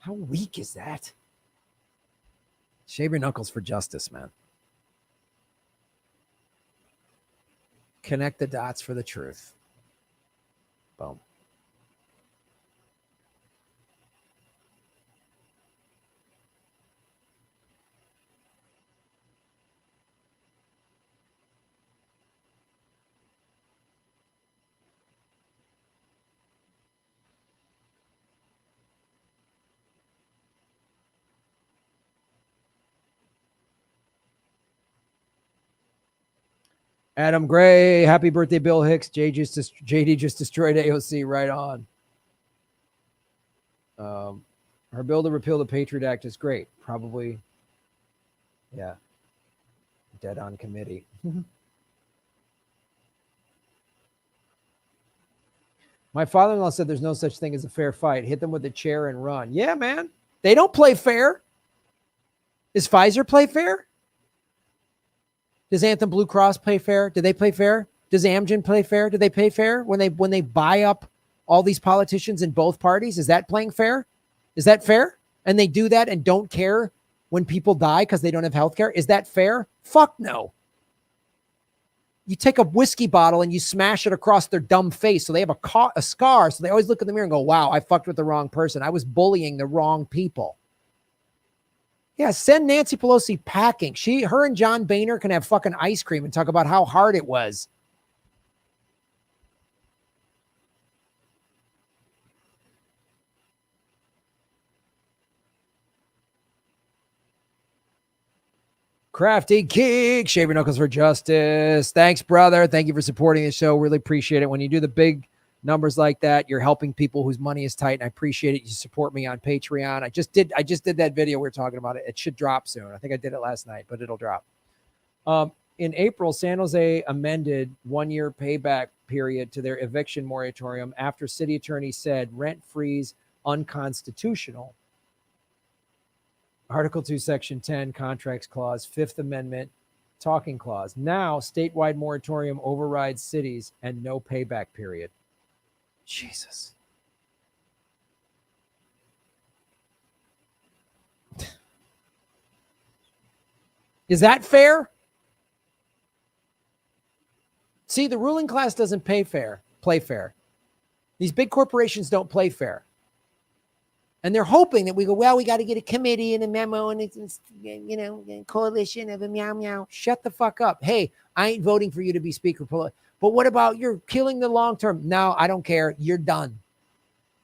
How weak is that? Shave your knuckles for justice, man. Connect the dots for the truth. Boom. Adam Gray, happy birthday, Bill Hicks. JD just destroyed AOC. Right on. Her bill to repeal the Patriot Act is great. Probably, yeah. Dead on committee. My father-in-law said there's no such thing as a fair fight. Hit them with a chair and run. Yeah, man. They don't play fair. Does Pfizer play fair? Does Anthem Blue Cross play fair? Do they play fair? Does Amgen play fair? Do they pay fair when they buy up all these politicians in both parties? Is that playing fair? Is that fair? And they do that and don't care when people die because they don't have health care? Is that fair? Fuck no. You take a whiskey bottle and you smash it across their dumb face so they have a scar, so they always look in the mirror and go, wow, I fucked with the wrong person. I was bullying the wrong people. Yeah, send Nancy Pelosi packing. Her and John Boehner can have fucking ice cream and talk about how hard it was. Crafty Geek, shave your knuckles for justice. Thanks, brother. Thank you for supporting the show. Really appreciate it. When you do the big numbers like that, you're helping people whose money is tight, and I appreciate it. You support me on Patreon. I just did that video we were talking about. It should drop soon. I think I did it last night, but it'll drop. In April, San Jose amended 1-year payback period to their eviction moratorium after city attorney said rent freeze unconstitutional. Article 2, Section 10, Contracts Clause, Fifth Amendment, Talking Clause. Now, statewide moratorium overrides cities and no payback period. Jesus. Is that fair? See, the ruling class doesn't play fair. These big corporations don't play fair. And they're hoping that we go, well, we got to get a committee and a memo and it's a coalition of a meow meow. Shut the fuck up. Hey, I ain't voting for you to be speaker. But what about you're killing the long term? No, I don't care. You're done.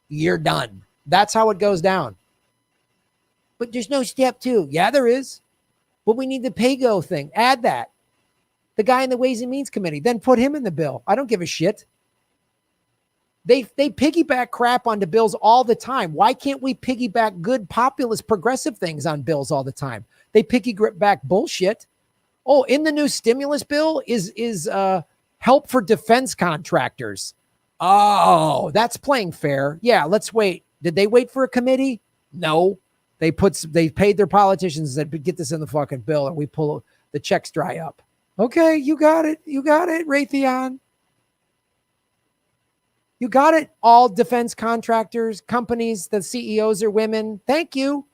You're done. That's how it goes down. But there's no step 2. Yeah, there is. But we need the pay-go thing. Add that. The guy in the Ways and Means Committee. Then put him in the bill. I don't give a shit. They piggyback crap onto bills all the time. Why can't we piggyback good, populist, progressive things on bills all the time? They piggyback bullshit. Oh, in the new stimulus bill is help for defense contractors. Oh, that's playing fair. Yeah, let's wait. Did they wait for a committee? No. They paid their politicians and said, get this in the fucking bill, and we pull the checks dry up. Okay, you got it. You got it, Raytheon. You got it. All defense contractors, companies, the CEOs are women. Thank you.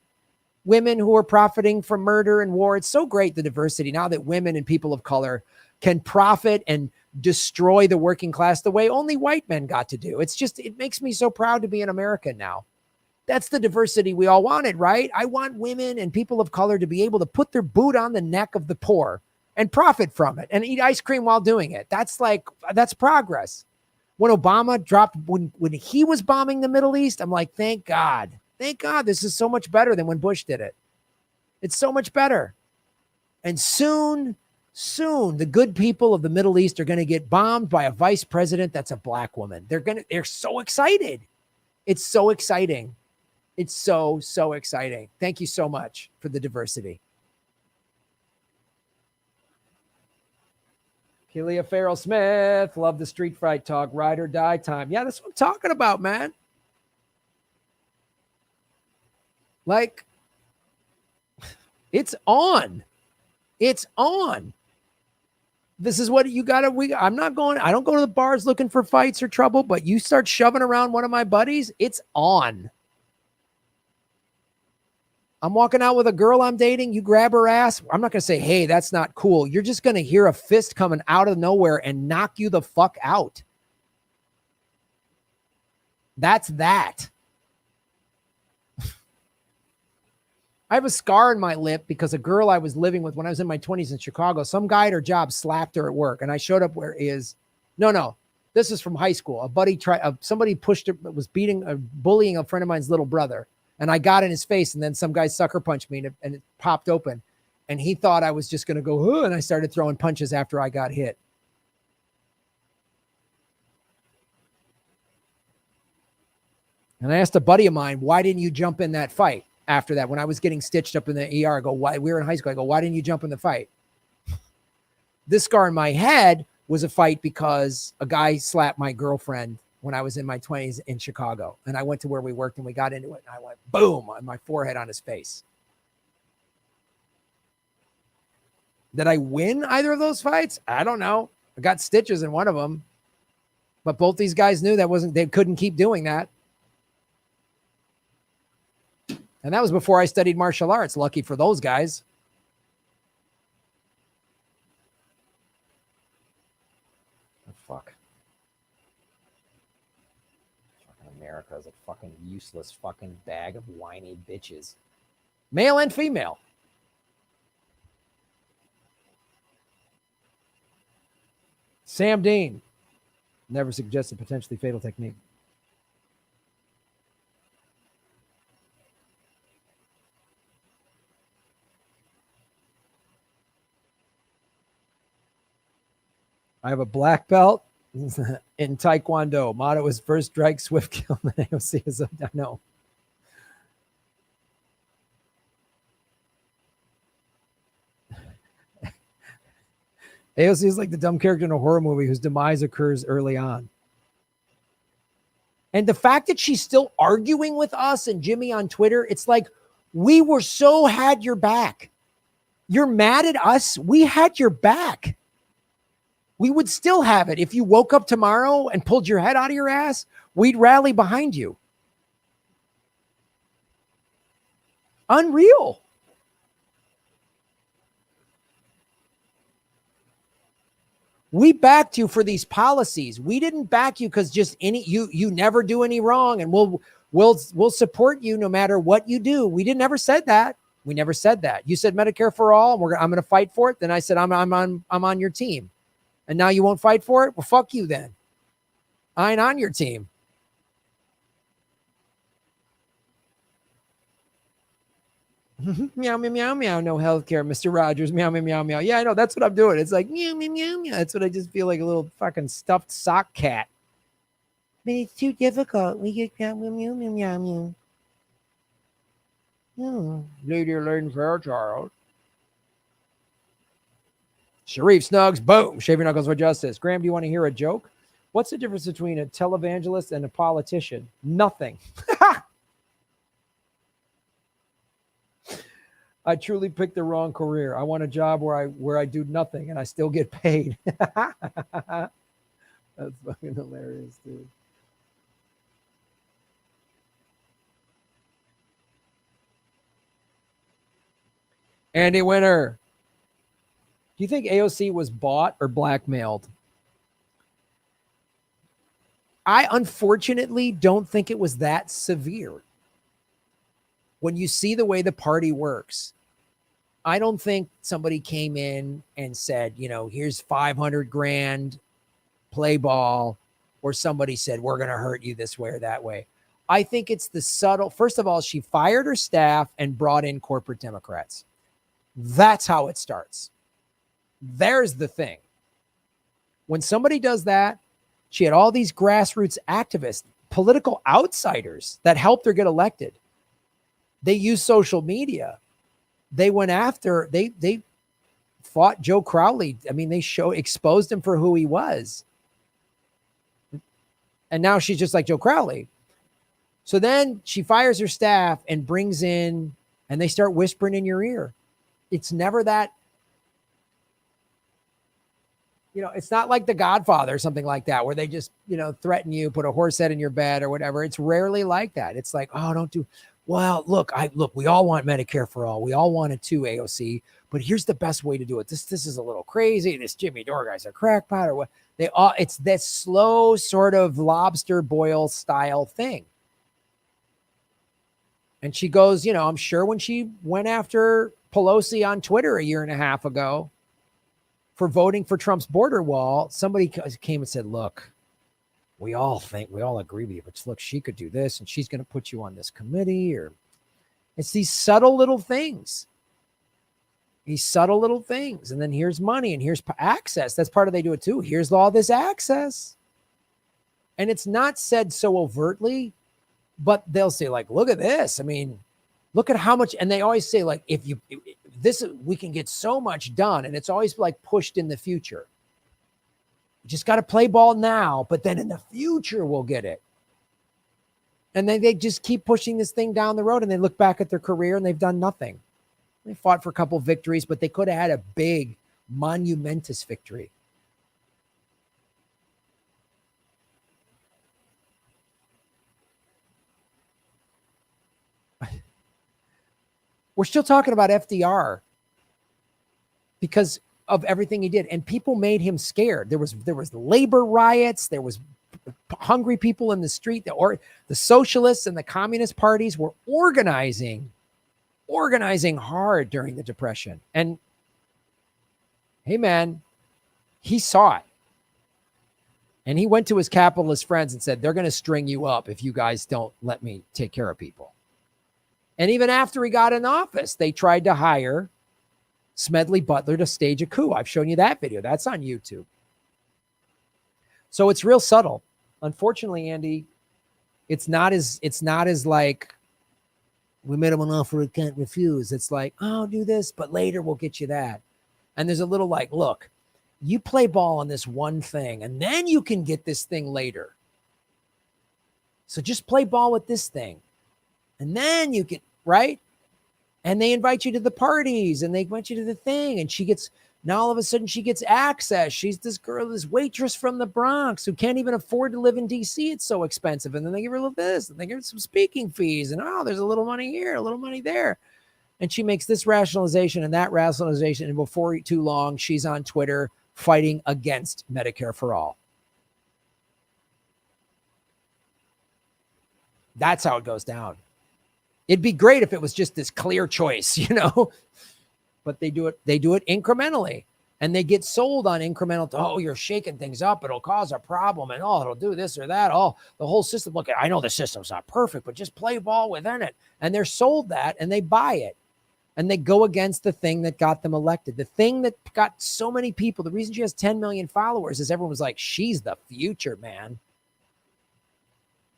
Women who are profiting from murder and war. It's so great, the diversity, now that women and people of color can profit and destroy the working class the way only white men got to do. It makes me so proud to be an American now. That's the diversity we all wanted, right? I want women and people of color to be able to put their boot on the neck of the poor and profit from it and eat ice cream while doing it. That's progress. When Obama dropped, when he was bombing the Middle East, I'm like, thank God, this is so much better than when Bush did it. It's so much better. And soon, the good people of the Middle East are going to get bombed by a vice president that's a black woman. They're so excited. It's so exciting. It's so exciting. Thank you so much for the diversity. Kelia Farrell Smith, love the street fight talk, ride or die time. Yeah, that's what I'm talking about, man. Like, it's on. It's on. This is what you got to, I don't go to the bars looking for fights or trouble, but you start shoving around one of my buddies, it's on. I'm walking out with a girl I'm dating. You grab her ass. I'm not going to say, hey, that's not cool. You're just going to hear a fist coming out of nowhere and knock you the fuck out. That's that. I have a scar in my lip because a girl I was living with when I was in my 20s in Chicago, some guy at her job slapped her at work. And I showed up where is, no, this is from high school. A buddy somebody pushed her, was bullying a friend of mine's little brother. And I got in his face, and then some guy sucker punched me, and it popped open. And he thought I was just going to go, and I started throwing punches after I got hit. And I asked a buddy of mine, why didn't you jump in that fight after that? When I was getting stitched up in the ER, I go, why? We were in high school. I go, why didn't you jump in the fight? This scar in my head was a fight because a guy slapped my girlfriend when I was in my 20s in Chicago. And I went to where we worked and we got into it. And I went, boom, on my forehead on his face. Did I win either of those fights? I don't know. I got stitches in one of them. But both these guys knew they couldn't keep doing that. And that was before I studied martial arts. Lucky for those guys. Oh, fuck. America is a fucking useless fucking bag of whiny bitches. Male and female. Sam Dean. Never suggested potentially fatal technique. I have a black belt in Taekwondo. Motto is first strike, swift kill. AOC is, I know. AOC is like the dumb character in a horror movie whose demise occurs early on. And the fact that she's still arguing with us and Jimmy on Twitter, it's like, we were so had your back. You're mad at us? We had your back. We would still have it. If you woke up tomorrow and pulled your head out of your ass, we'd rally behind you. Unreal. We backed you for these policies. We didn't back you because just you never do any wrong, and We'll support you no matter what you do. We didn't ever said that. We never said that. You said Medicare for all. I'm going to fight for it. Then I said I'm on your team, and now you won't fight for it. Well, fuck you then. I ain't on your team. Meow, meow, meow, meow. No healthcare, Mr. Rogers. Meow, meow, meow, meow. Yeah, I know. That's what I'm doing. It's like meow, meow, meow, meow. That's what I just feel like, a little fucking stuffed sock cat. But it's too difficult. We get meow, meow, meow, meow, meow, meow. Oh, Lady Elaine Fairchild. Sharif Snugs. Boom. Shave your knuckles for justice. Graham, do you want to hear a joke? What's the difference between a televangelist and a politician? Nothing. I truly picked the wrong career. I want a job where I do nothing and I still get paid. That's fucking hilarious, dude. Andy Winter. Do you think AOC was bought or blackmailed? I unfortunately don't think it was that severe. When you see the way the party works, I don't think somebody came in and said, here's 500 grand, play ball, or somebody said, we're going to hurt you this way or that way. I think it's the subtle. First of all, she fired her staff and brought in corporate Democrats. That's how it starts. There's the thing. When somebody does that, she had all these grassroots activists, political outsiders that helped her get elected. They used social media. They went after, they fought Joe Crowley. I mean, they exposed him for who he was. And now she's just like Joe Crowley. So then she fires her staff and brings in, and they start whispering in your ear. It's never that, it's not like The Godfather or something like that, where they just, threaten you, put a horse head in your bed or whatever. It's rarely like that. It's like, oh, don't do. Well, look, we all want Medicare for all. We all want it too, AOC. But here's the best way to do it. This is a little crazy. This Jimmy Dore guy's a crackpot or what? It's this slow sort of lobster boil style thing. And she goes, I'm sure when she went after Pelosi on Twitter a year and a half ago for voting for Trump's border wall, somebody came and said, look, we all agree with you, but look, she could do this and she's going to put you on this committee. Or it's these subtle little things. And then here's money and here's access. That's part of, they do it too. Here's all this access. And it's not said so overtly, but they'll say like, look at this. I mean, look at how much, and they always say like, we can get so much done. And it's always like pushed in the future. You just got to play ball now, but then in the future, we'll get it. And then they just keep pushing this thing down the road, and they look back at their career and they've done nothing. They fought for a couple of victories, but they could have had a big, monumentous victory. We're still talking about FDR because of everything he did, and people made him scared. There was labor riots. There was hungry people in the street. The socialists and the communist parties were organizing hard during the Depression. And hey, man, he saw it. And he went to his capitalist friends and said, they're going to string you up if you guys don't let me take care of people. And even after he got in office, they tried to hire Smedley Butler to stage a coup. I've shown you that video. That's on YouTube. So it's real subtle. Unfortunately, Andy, it's not as like, we made him an offer he can't refuse. It's like, oh, do this, but later we'll get you that. And there's a little like, look, you play ball on this one thing, and then you can get this thing later. So just play ball with this thing. And then you can, right? And they invite you to the parties, and they invite you to the thing. And now all of a sudden she gets access. She's this girl, this waitress from the Bronx who can't even afford to live in DC. It's so expensive. And then they give her a little this, and they give her some speaking fees. And there's a little money here, a little money there. And she makes this rationalization and that rationalization. And before too long, she's on Twitter fighting against Medicare for all. That's how it goes down. It'd be great if it was just this clear choice, but they do it incrementally, and they get sold on incremental. Oh, you're shaking things up. It'll cause a problem, and it'll do this or that. Oh, the whole system. Look, I know the system's not perfect, but just play ball within it. And they're sold that, and they buy it, and they go against the thing that got them elected. The thing that got so many people. The reason she has 10 million followers is everyone was like, she's the future, man.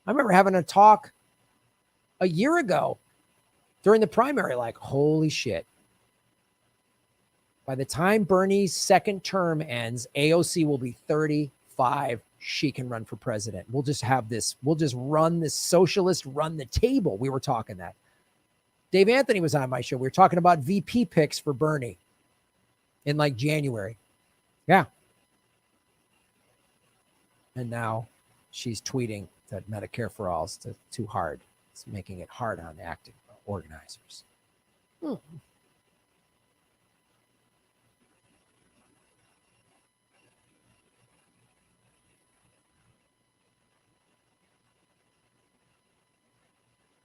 I remember having a talk a year ago during the primary, like, holy shit. By the time Bernie's second term ends, AOC will be 35. She can run for president. We'll just have this. We'll just run this socialist, run the table. We were talking that. Dave Anthony was on my show. We were talking about VP picks for Bernie in like January. Yeah. And now she's tweeting that Medicare for All is too hard. It's making it hard on active organizers.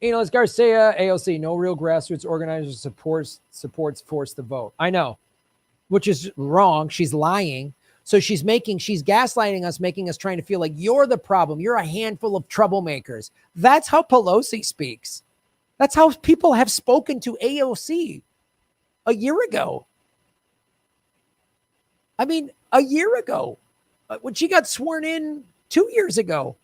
Enos Garcia, AOC, no real grassroots organizer supports force the vote. I know, which is wrong. She's lying. So she's gaslighting us, making us trying to feel like you're the problem. You're a handful of troublemakers. That's how Pelosi speaks. That's how people have spoken to AOC a year ago. I mean, a year ago, when she got sworn in 2 years ago.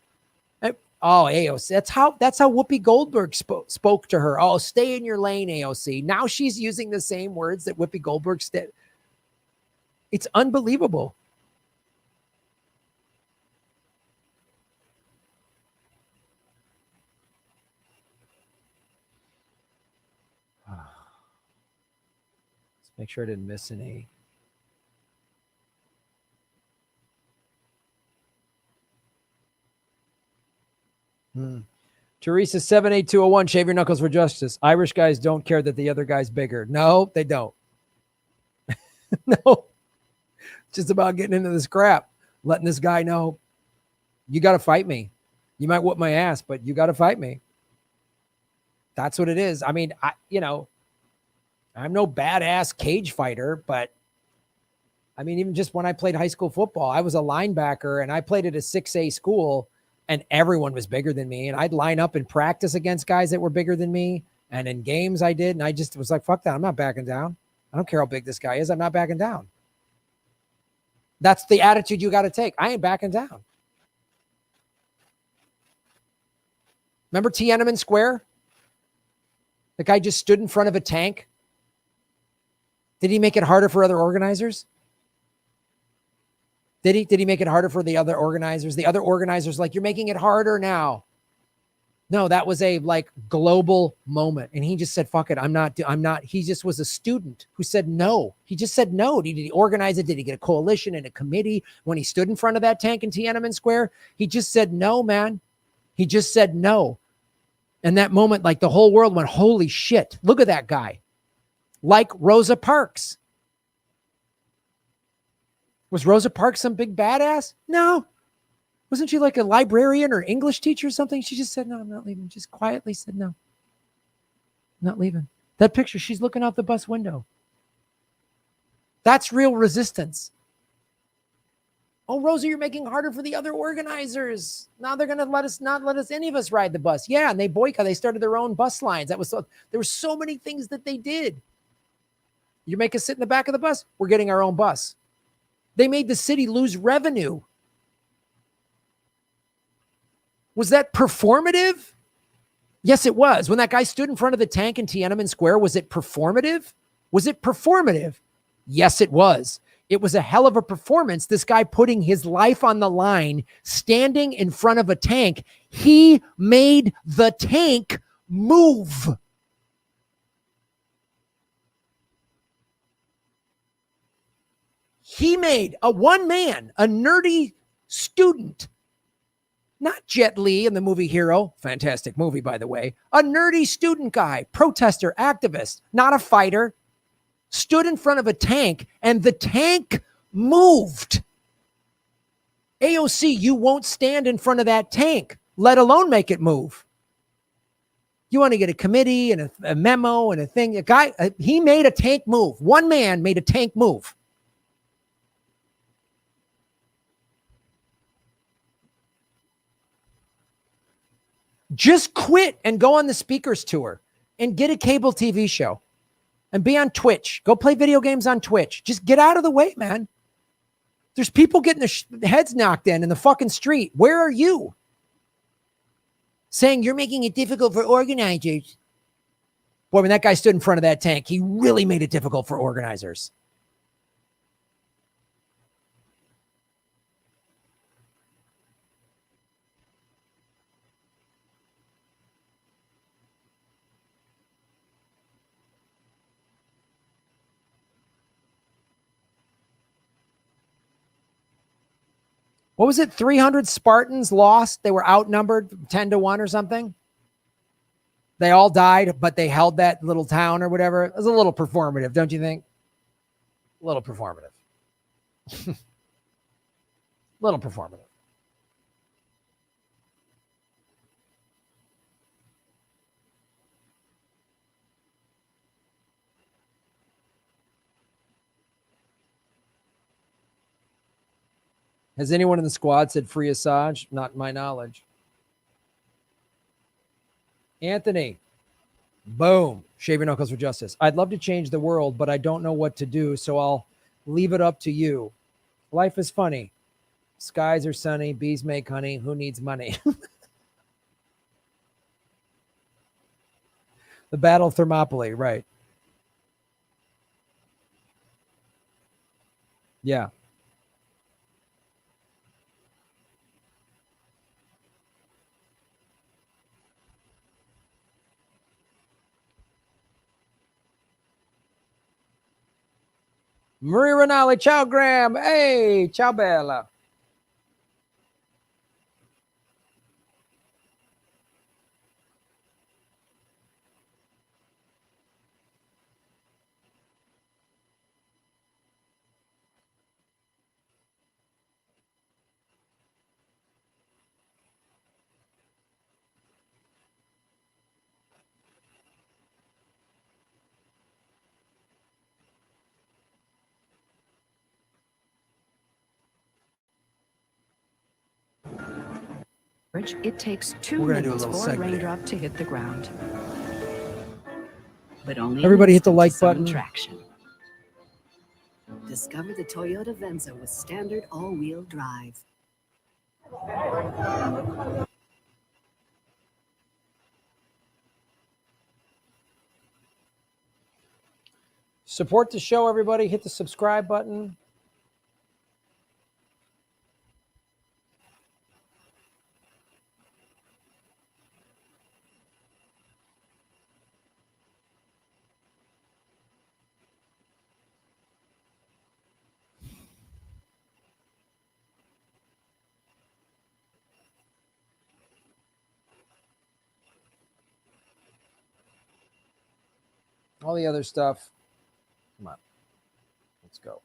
Oh, AOC. That's how Whoopi Goldberg spoke to her. Oh, stay in your lane, AOC. Now she's using the same words that Whoopi Goldberg said. It's unbelievable. Let's make sure I didn't miss any. Teresa 78201, shave your knuckles for justice. Irish guys don't care that the other guy's bigger. No, they don't. No. It's just about getting into this crap. Letting this guy know, you got to fight me. You might whoop my ass, but you got to fight me. That's what it is. I mean, I'm no badass cage fighter, but I mean, even just when I played high school football, I was a linebacker and I played at a 6A school. And everyone was bigger than me. And I'd line up and practice against guys that were bigger than me. And in games I did. And I just was like, fuck that. I'm not backing down. I don't care how big this guy is. I'm not backing down. That's the attitude you got to take. I ain't backing down. Remember Tiananmen Square? The guy just stood in front of a tank. Did he make it harder for other organizers? Did he make it harder for the other organizers? The other organizers, like, you're making it harder now. No, that was a like global moment. And he just said, fuck it. I'm not. He just was a student who said no. He just said no. Did he organize it? Did he get a coalition and a committee when he stood in front of that tank in Tiananmen Square? He just said no, man. He just said no. And that moment, like, the whole world went, holy shit. Look at that guy. Like Rosa Parks. Was Rosa Parks some big badass? No. Wasn't she like a librarian or English teacher or something? She just said, no, I'm not leaving. Just quietly said, no, I'm not leaving. That picture, she's looking out the bus window. That's real resistance. Oh, Rosa, you're making it harder for the other organizers. Now they're going to not let us, any of us ride the bus. Yeah. And they boycott. They started their own bus lines. There were so many things that they did. You make us sit in the back of the bus. We're getting our own bus. They made the city lose revenue. Was that performative? Yes, it was. When that guy stood in front of the tank in Tiananmen Square, was it performative? Was it performative? Yes, it was. It was a hell of a performance. This guy putting his life on the line, standing in front of a tank. He made the tank move. He made a one man, a nerdy student, not Jet Li in the movie Hero, fantastic movie, by the way, a nerdy student guy, protester, activist, not a fighter, stood in front of a tank and the tank moved. AOC, you won't stand in front of that tank, let alone make it move. You want to get a committee and a memo and a thing. A guy, he made a tank move. One man made a tank move. Just quit and go on the speakers tour and get a cable TV show and be on Twitch. Go play video games on Twitch. Just get out of the way, man. There's people getting their heads knocked in the fucking street. Where are you? Saying you're making it difficult for organizers. Boy, when that guy stood in front of that tank, he really made it difficult for organizers. What was it? 300 Spartans lost. They were outnumbered 10-1 or something. They all died, but they held that little town or whatever. It was a little performative, don't you think? A little performative. Little performative. Has anyone in the squad said free Assange? Not my knowledge. Anthony. Boom. Shave your knuckles for justice. I'd love to change the world, but I don't know what to do, so I'll leave it up to you. Life is funny. Skies are sunny. Bees make honey. Who needs money? The Battle of Thermopylae, right. Yeah. Maria Rinaldi, ciao Graham. Hey, ciao bella. It takes 2 minutes for a raindrop to hit the ground. But only everybody hit the like button. Traction. Discover the Toyota Venza with standard all-wheel drive. Support the show, everybody. Hit the subscribe button. All the other stuff. Come on. Let's go.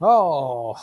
Oh.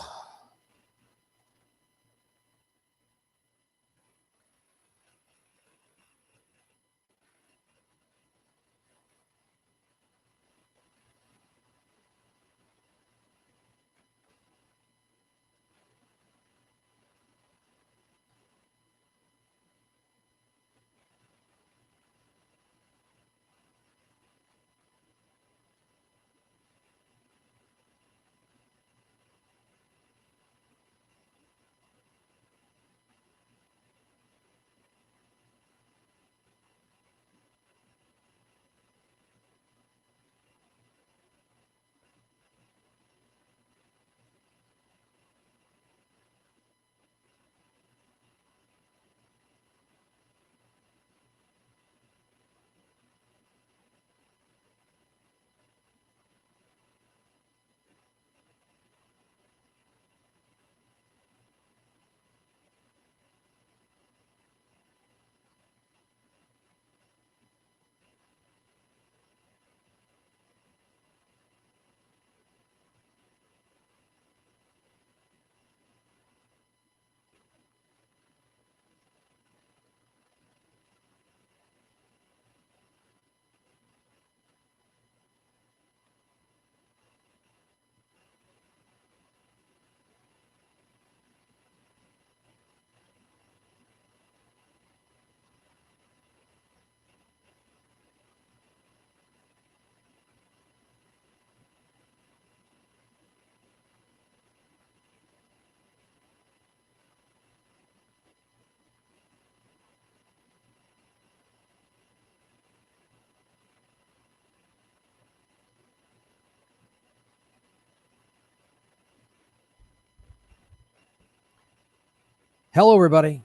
Hello, everybody.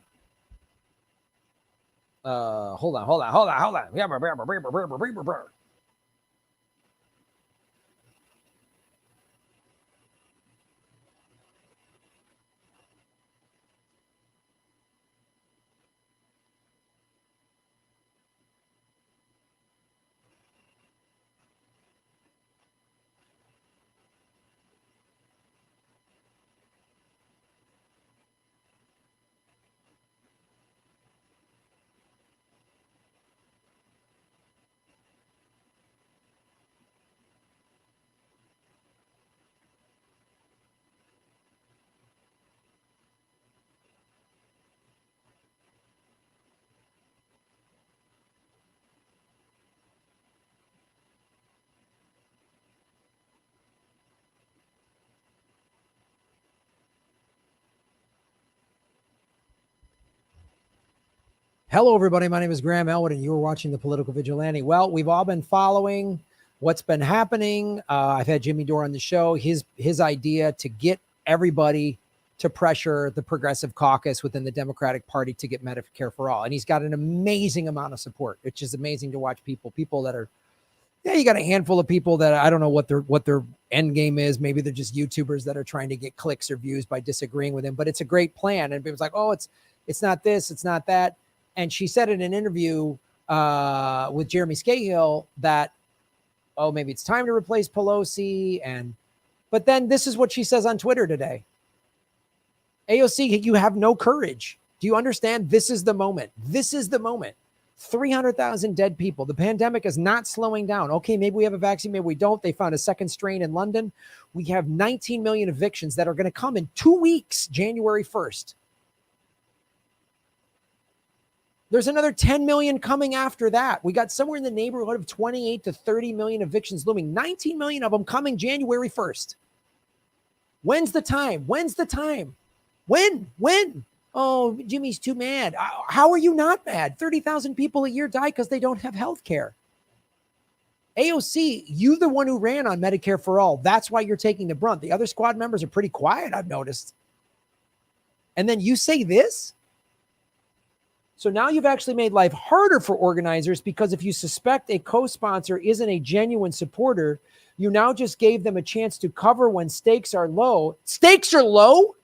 Hold on. Hello, everybody. My name is Graham Elwood, and you are watching The Political Vigilante. Well, we've all been following what's been happening. I've had Jimmy Dore on the show. His idea to get everybody to pressure the Progressive Caucus within the Democratic Party to get Medicare for all. And he's got an amazing amount of support, which is amazing to watch people that are, you got a handful of people that I don't know what their end game is. Maybe they're just YouTubers that are trying to get clicks or views by disagreeing with him, but it's a great plan. And people's like, oh, it's not this, it's not that. And she said in an interview with Jeremy Scahill that, oh, maybe it's time to replace Pelosi. But then this is what she says on Twitter today. AOC, you have no courage. Do you understand? This is the moment. This is the moment. 300,000 dead people. The pandemic is not slowing down. Okay, maybe we have a vaccine, maybe we don't. They found a second strain in London. We have 19 million evictions that are going to come in 2 weeks, January 1st. There's another 10 million coming after that. We got somewhere in the neighborhood of 28 to 30 million evictions looming. 19 million of them coming January 1st. When's the time? When's the time? When? Oh, Jimmy's too mad. How are you not mad? 30,000 people a year die because they don't have health care. AOC, you the one who ran on Medicare for all. That's why you're taking the brunt. The other squad members are pretty quiet, I've noticed. And then you say this? So now you've actually made life harder for organizers, because if you suspect a co-sponsor isn't a genuine supporter, you now just gave them a chance to cover when stakes are low. Stakes are low?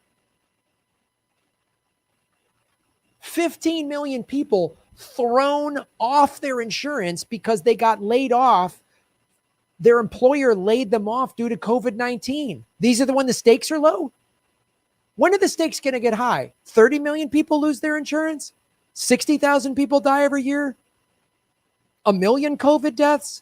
15 million people thrown off their insurance because they got laid off. Their employer laid them off due to COVID-19. These are the when the stakes are low? When are the stakes going to get high? 30 million people lose their insurance? 60,000 people die every year? 1 million COVID deaths?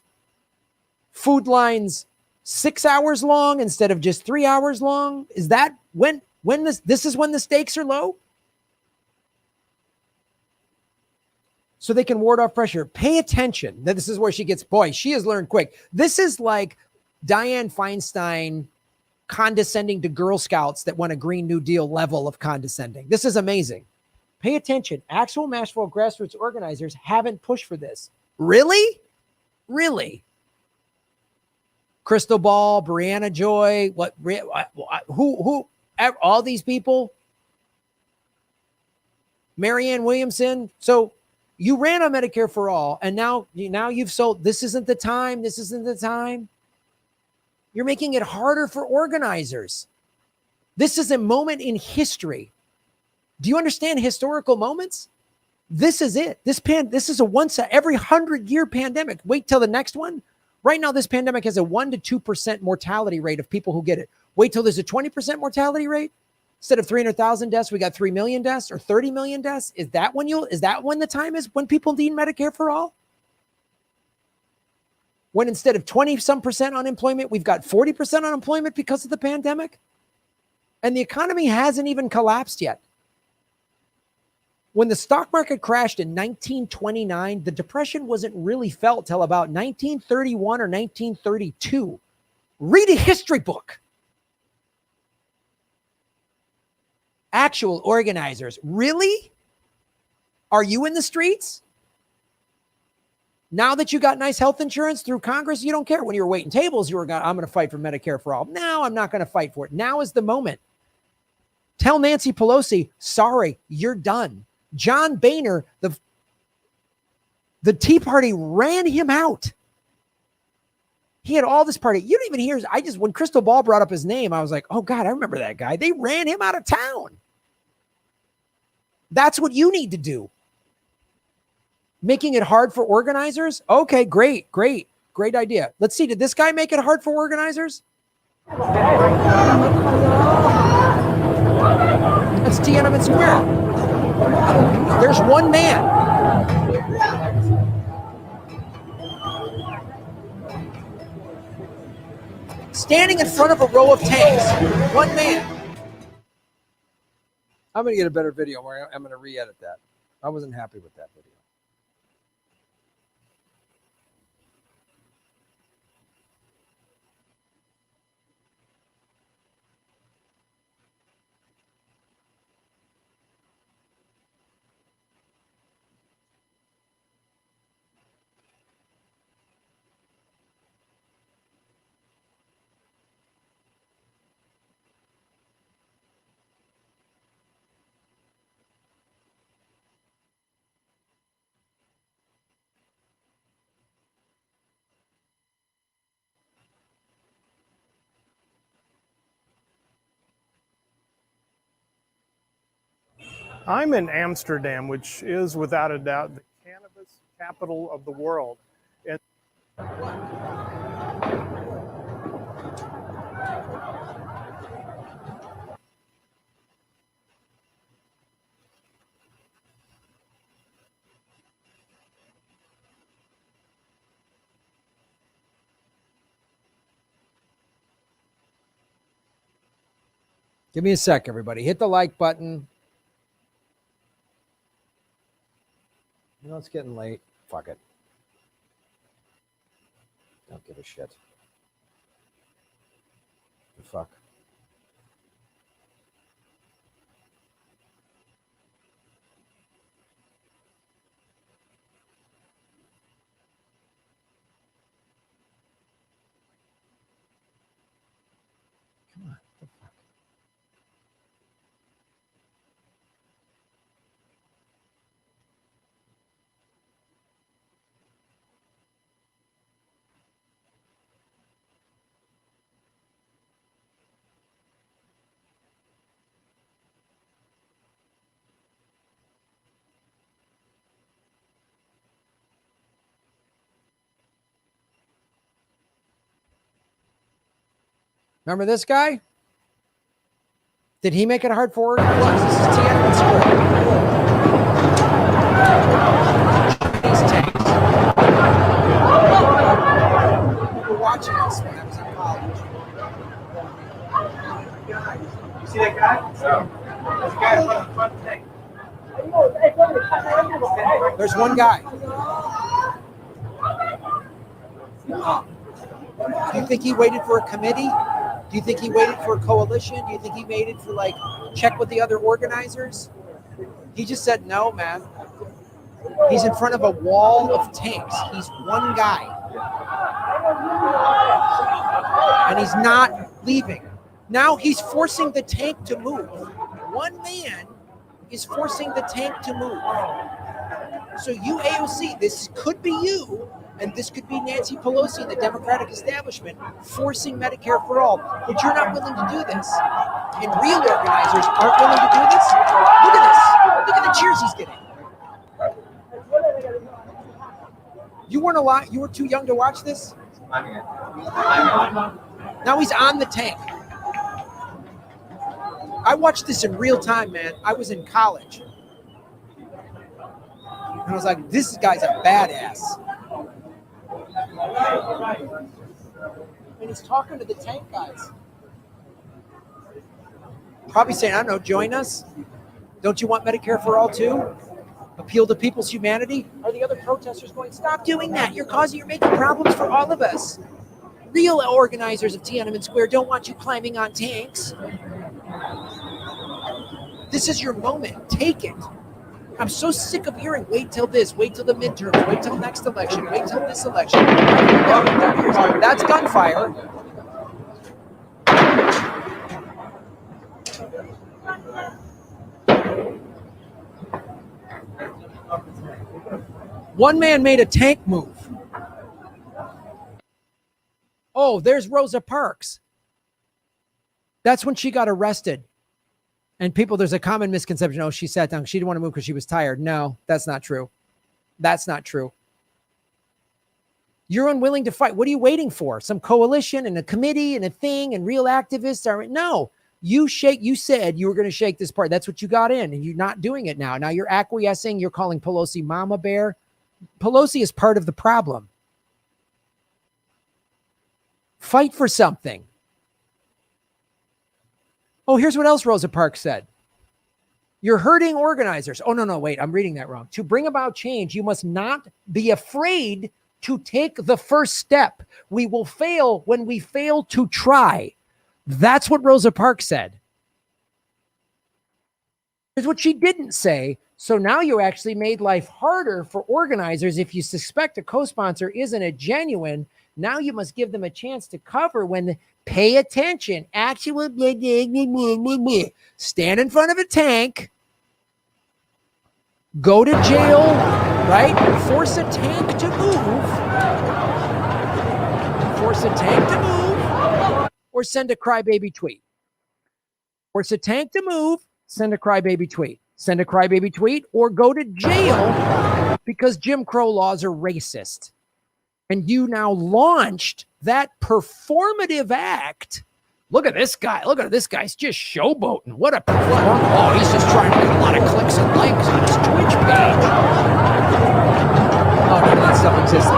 Food lines 6 hours long instead of just 3 hours long? Is that when this is when the stakes are low? So they can ward off pressure. Pay attention. This is where she gets, boy, she has learned quick. This is like Dianne Feinstein condescending to Girl Scouts that want a Green New Deal level of condescending. This is amazing. Pay attention. Actual Nashville grassroots organizers haven't pushed for this. Really? Really? Crystal Ball, Brianna Joy, who, all these people? Marianne Williamson. So you ran on Medicare for all, and now you've sold. This isn't the time. This isn't the time. You're making it harder for organizers. This is a moment in history. Do you understand historical moments? This is it. This is a once every 100-year pandemic. Wait till the next one. Right now, this pandemic has a 1% to 2% mortality rate of people who get it. Wait till there's a 20% mortality rate. Instead of 300,000 deaths, we got 3 million deaths or 30 million deaths. Is that when the time is when people need Medicare for all? When instead of 20% unemployment, we've got 40% unemployment because of the pandemic? And the economy hasn't even collapsed yet. When the stock market crashed in 1929, the depression wasn't really felt till about 1931 or 1932. Read a history book. Actual organizers, really? Are you in the streets? Now that you got nice health insurance through Congress, you don't care. When you were waiting tables, you were going, I'm going to fight for Medicare for all. Now I'm not going to fight for it. Now is the moment Tell Nancy Pelosi, sorry, you're done. John Boehner, the Tea Party ran him out. He had all this party. You don't even hear. When Crystal Ball brought up his name, I was like, oh God, I remember that guy. They ran him out of town. That's what you need to do. Making it hard for organizers? Okay, great idea. Let's see. Did this guy make it hard for organizers? That's Tiananmen Square. There's one man. Standing in front of a row of tanks. One man. I'm going to get a better video where I'm going to re-edit that. I wasn't happy with that video. I'm in Amsterdam, which is without a doubt the cannabis capital of the world. And Give me a sec, everybody. Hit the like button. You know, it's getting late. Fuck it. Don't give a shit. The fuck. Come on. The fuck. Remember this guy? Did he make it hard for organizers? This is Tiananmen Square. These tanks. We were watching this when I was in college. You see that guy? No. There's a guy in front of the tank. There's one guy. Do you think he waited for a committee? Do you think he waited for a coalition? Do you think he waited for, like, check with the other organizers? He just said, no, man. He's in front of a wall of tanks. He's one guy. And he's not leaving. Now he's forcing the tank to move. One man is forcing the tank to move. So you, AOC, this could be you. And this could be Nancy Pelosi and the Democratic establishment forcing Medicare for all. But you're not willing to do this. And real organizers aren't willing to do this. Look at this. Look at the cheers he's getting. You weren't alive. You were too young to watch this? Now he's on the tank. I watched this in real time, man. I was in college. And I was like, this guy's a badass. And he's talking to the tank guys. Probably saying, I don't know, join us. Don't you want Medicare for all too? Appeal to people's humanity? Are the other protesters going, stop doing that? You're making problems for all of us. Real organizers of Tiananmen Square don't want you climbing on tanks. This is your moment. Take it. I'm so sick of hearing, wait till this, wait till the midterms, wait till next election, wait till this election. That's gunfire. One man made a tank move. Oh, there's Rosa Parks. That's when she got arrested. And people, there's a common misconception. Oh, she sat down. She didn't want to move because she was tired. No, that's not true. That's not true. You're unwilling to fight. What are you waiting for? Some coalition and a committee and a thing and real activists are no. You said you were going to shake this part. That's what you got in, and you're not doing it now. Now you're acquiescing. You're calling Pelosi Mama Bear. Pelosi is part of the problem. Fight for something. Oh, here's what else Rosa Parks said. You're hurting organizers. Oh, no, wait, I'm reading that wrong. To bring about change, you must not be afraid to take the first step. We will fail when we fail to try. That's what Rosa Parks said. It's what she didn't say. So now you actually made life harder for organizers. If you suspect a co-sponsor isn't a genuine, now you must give them a chance to cover when pay attention. Actual stand in front of a tank, go to jail, right? Force a tank to move. Force a tank to move, or send a crybaby tweet. Force a tank to move, send a crybaby tweet. Send a crybaby tweet, or go to jail because Jim Crow laws are racist. And you now launched that performative act. Look at this guy. Look at this guy. He's just showboating. What a performer. Oh, he's just trying to get a lot of clicks and likes on his Twitch page. Oh, none of that stuff exists.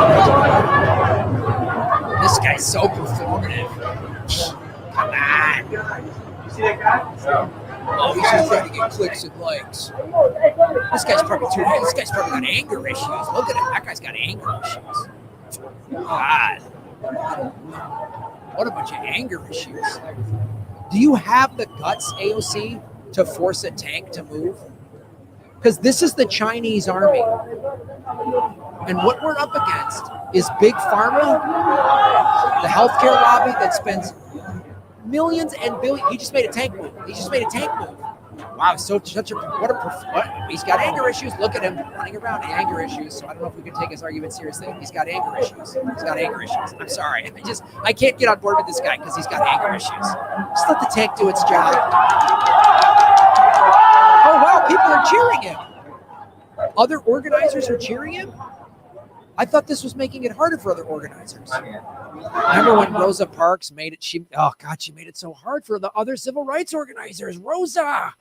This guy's so performative. Come on. You see that guy? No. Oh, he's just trying to get clicks and likes. This guy's probably got anger issues. Look at him. That guy's got anger issues. God. What a bunch of anger issues. Do you have the guts, AOC, to force a tank to move? Because this is the Chinese army. And what we're up against is big pharma, the healthcare lobby that spends millions and billions. He just made a tank move. Wow, he's got anger issues. Look at him running around, anger issues. So I don't know if we can take his argument seriously. He's got anger issues. I'm sorry. I can't get on board with this guy because he's got anger issues. Just let the tank do its job. Oh, wow, people are cheering him. Other organizers are cheering him? I thought this was making it harder for other organizers. Remember when Rosa Parks made it, she made it so hard for the other civil rights organizers. Rosa,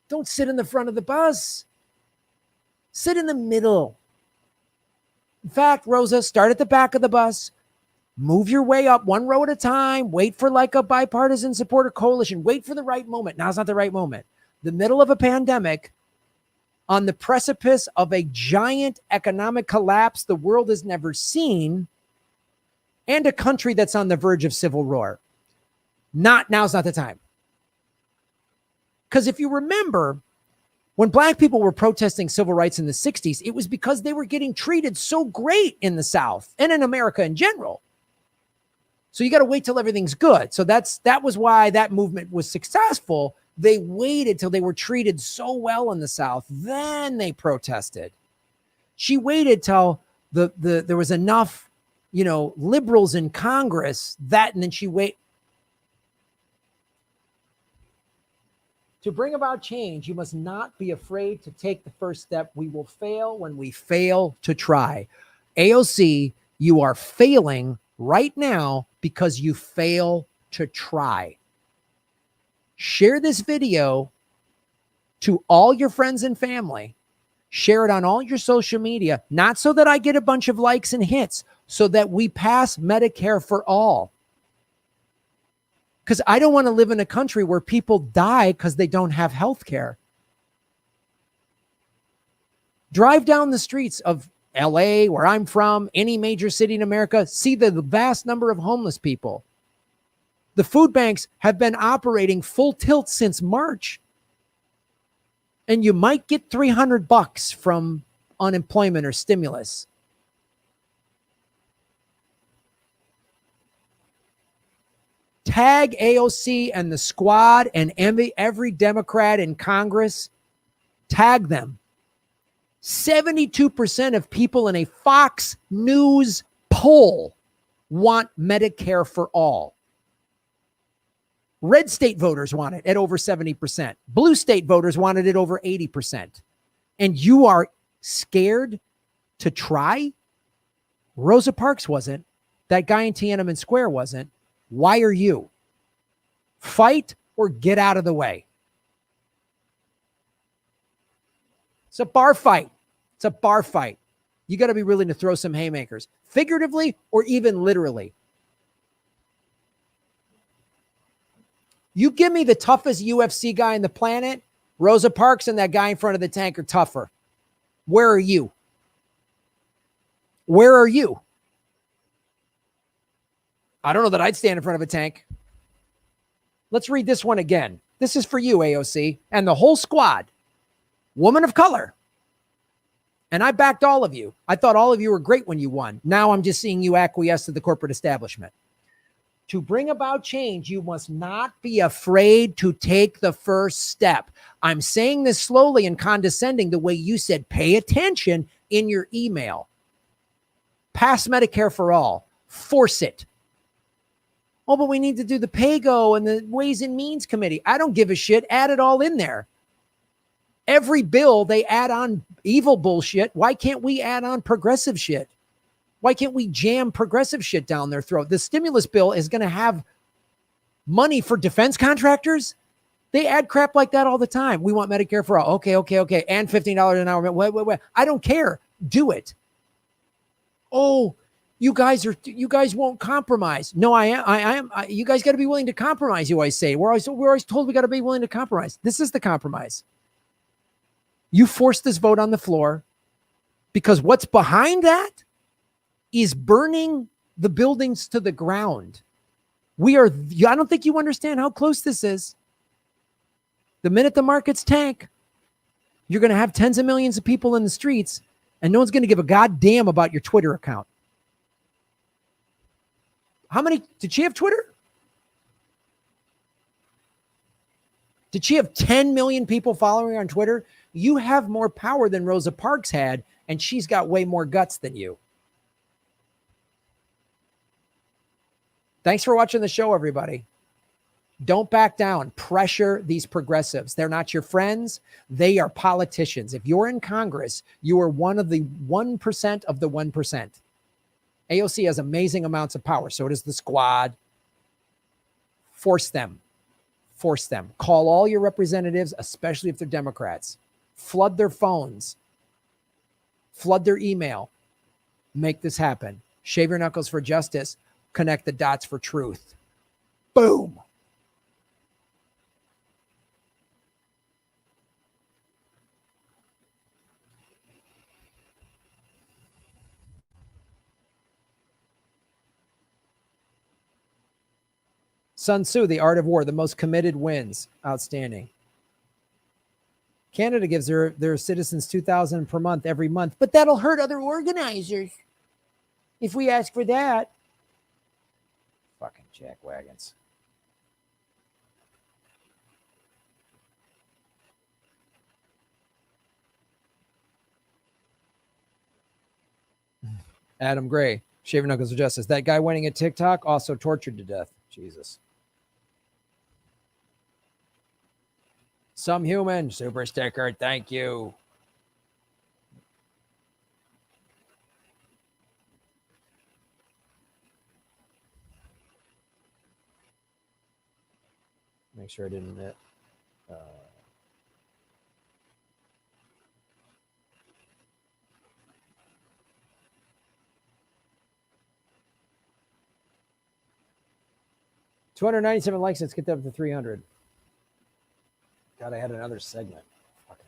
don't sit in the front of the bus. Sit in the middle. In fact, Rosa, start at the back of the bus. Move your way up one row at a time. Wait for like a bipartisan supporter coalition. Wait for the right moment. Now's not the right moment. The middle of a pandemic, on the precipice of a giant economic collapse the world has never seen, and a country that's on the verge of civil war. Now's not the time. Because if you remember, when Black people were protesting civil rights in the 60s, it was because they were getting treated so great in the South and in America in general. So you got to wait till everything's good. So that was why that movement was successful. They waited till they were treated so well in the South. Then they protested. She waited till there was enough, liberals in Congress and then she waited. To bring about change, you must not be afraid to take the first step. We will fail when we fail to try. AOC, you are failing right now because you fail to try. Share this video to all your friends and family. Share it on all your social media, not so that I get a bunch of likes and hits, so that we pass Medicare for all. Because I don't want to live in a country where people die because they don't have health care. Drive down the streets of LA, where I'm from, any major city in America, see the vast number of homeless people. The food banks have been operating full tilt since March. And you might get $300 from unemployment or stimulus. Tag AOC and the squad and every Democrat in Congress. Tag them. 72% of people in a Fox News poll want Medicare for all. Red state voters want it at over 70%. Blue state voters wanted it over 80%. And you are scared to try? Rosa Parks wasn't. That guy in Tiananmen Square wasn't. Why are you? Fight or get out of the way. It's a bar fight. It's a bar fight. You got to be willing to throw some haymakers, figuratively or even literally. You give me the toughest UFC guy on the planet, Rosa Parks and that guy in front of the tank are tougher. Where are you? Where are you? I don't know that I'd stand in front of a tank. Let's read this one again. This is for you, AOC, and the whole squad. Woman of color. And I backed all of you. I thought all of you were great when you won. Now I'm just seeing you acquiesce to the corporate establishment. To bring about change, you must not be afraid to take the first step. I'm saying this slowly and condescending the way you said, pay attention in your email. Pass Medicare for all. Force it. Oh, but we need to do the PAYGO and the Ways and Means Committee. I don't give a shit. Add it all in there. Every bill, they add on evil bullshit. Why can't we add on progressive shit? Why can't we jam progressive shit down their throat? The stimulus bill is going to have money for defense contractors. They add crap like that all the time. We want Medicare for all. Okay. And $15 an hour. Wait. I don't care. Do it. Oh, you guys won't compromise. No, I am. You guys got to be willing to compromise. You always say we're always told we got to be willing to compromise. This is the compromise. You forced this vote on the floor because what's behind that is burning the buildings to the ground. I don't think you understand how close this is. The minute the markets tank, you're going to have tens of millions of people in the streets and no one's going to give a goddamn about your Twitter account. How many, did she have Twitter? Did she have 10 million people following her on Twitter? You have more power than Rosa Parks had, and she's got way more guts than you. Thanks for watching the show, everybody. Don't back down. Pressure these progressives. They're not your friends. They are politicians. If you're in Congress, you are one of the 1% of the 1%. AOC has amazing amounts of power. So does the squad. Force them. Force them. Call all your representatives, especially if they're Democrats. Flood their phones. Flood their email. Make this happen. Shave your knuckles for justice. Connect the dots for truth. Boom. Sun Tzu, The Art of War, the most committed wins. Outstanding. Canada gives their citizens $2,000 per month every month, but that'll hurt other organizers if we ask for that. Fucking jackwagons. Adam Gray, Shaving Knuckles for Justice. That guy winning at TikTok also tortured to death. Jesus. Some human super sticker. Thank you. Make sure I didn't admit. $297 likes. Let's get that up to 300. God, I had another segment. Fucking.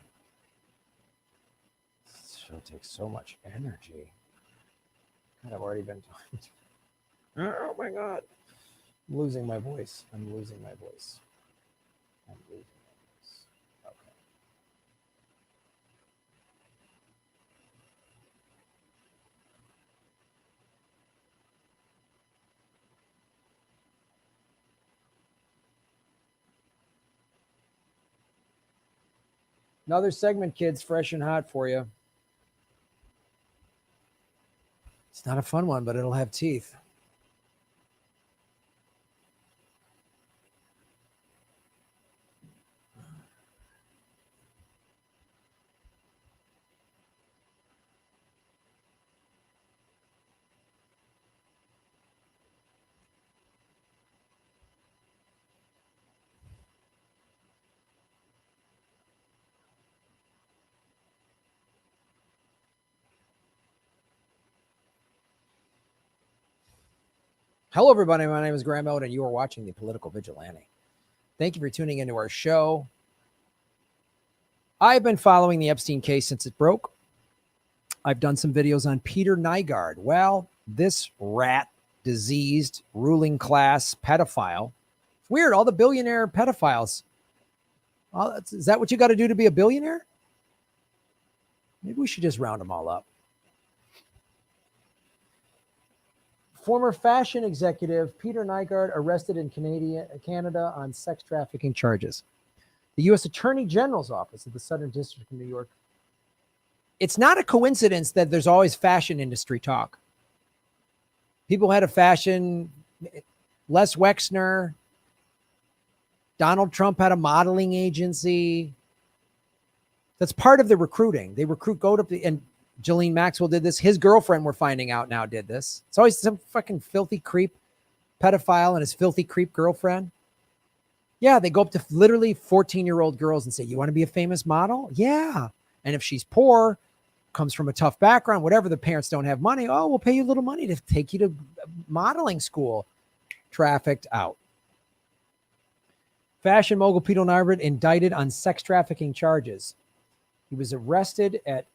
This show takes so much energy. God, I've already been talking. Oh my God. I'm losing my voice. I'm losing my voice. I'm losing my voice. Okay. Another segment, kids, fresh and hot for you. It's not a fun one, but it'll have teeth. Hello, everybody. My name is Graham Elwood, and you are watching the Political Vigilante. Thank you for tuning into our show. I've been following the Epstein case since it broke. I've done some videos on Peter Nygard. Well, this rat, diseased, ruling class pedophile. It's weird. All the billionaire pedophiles. Is that what you got to do to be a billionaire? Maybe we should just round them all up. Former fashion executive Peter Nygard arrested in Canada on sex trafficking charges. The U.S. Attorney General's office of the Southern District of New York. It's not a coincidence that there's always fashion industry talk. People had a fashion, Les Wexner, Donald Trump had a modeling agency. That's part of the recruiting. They recruit, and Ghislaine Maxwell did this. His girlfriend, we're finding out now, did this. It's always some fucking filthy creep pedophile and his filthy creep girlfriend. Yeah, they go up to literally 14-year-old girls and say, you want to be a famous model? Yeah. And if she's poor, comes from a tough background, whatever, the parents don't have money, oh, we'll pay you a little money to take you to modeling school. Trafficked out. Fashion mogul Peter Nygard indicted on sex trafficking charges. He was arrested at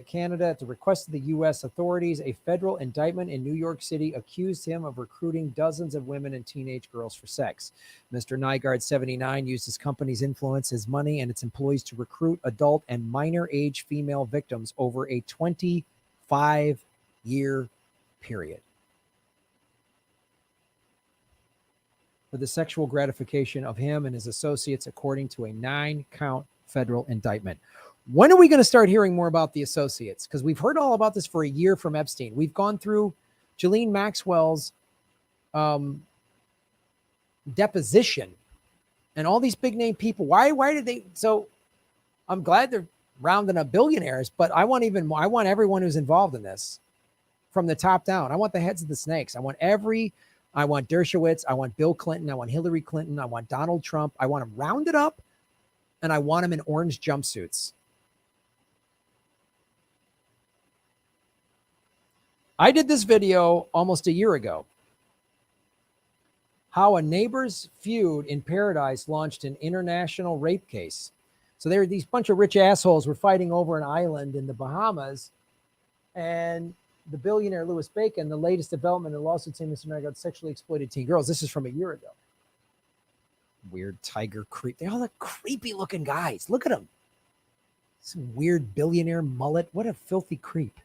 Canada at the request of the U.S. authorities. A federal indictment in New York City accused him of recruiting dozens of women and teenage girls for sex. Mr. Nygard, 79, used his company's influence, his money, and its employees to recruit adult and minor age female victims over a 25-year period for the sexual gratification of him and his associates, according to a 9-count federal indictment. When are we going to start hearing more about the associates? Because we've heard all about this for a year from Epstein. We've gone through Ghislaine Maxwell's deposition and all these big name people. Why did they? So I'm glad they're rounding up billionaires, but I want even more. I want everyone who's involved in this from the top down. I want the heads of the snakes. I want Dershowitz. I want Bill Clinton. I want Hillary Clinton. I want Donald Trump. I want them rounded up, and I want them in orange jumpsuits. I did this video almost a year ago. How a neighbor's feud in paradise launched an international rape case. So there were these bunch of rich assholes were fighting over an island in the Bahamas. And the billionaire Louis Bacon, the latest development in the lawsuit saying Mr. Nygard sexually exploited teen girls. This is from a year ago. Weird tiger creep. They all look creepy looking guys. Look at them. Some weird billionaire mullet. What a filthy creep.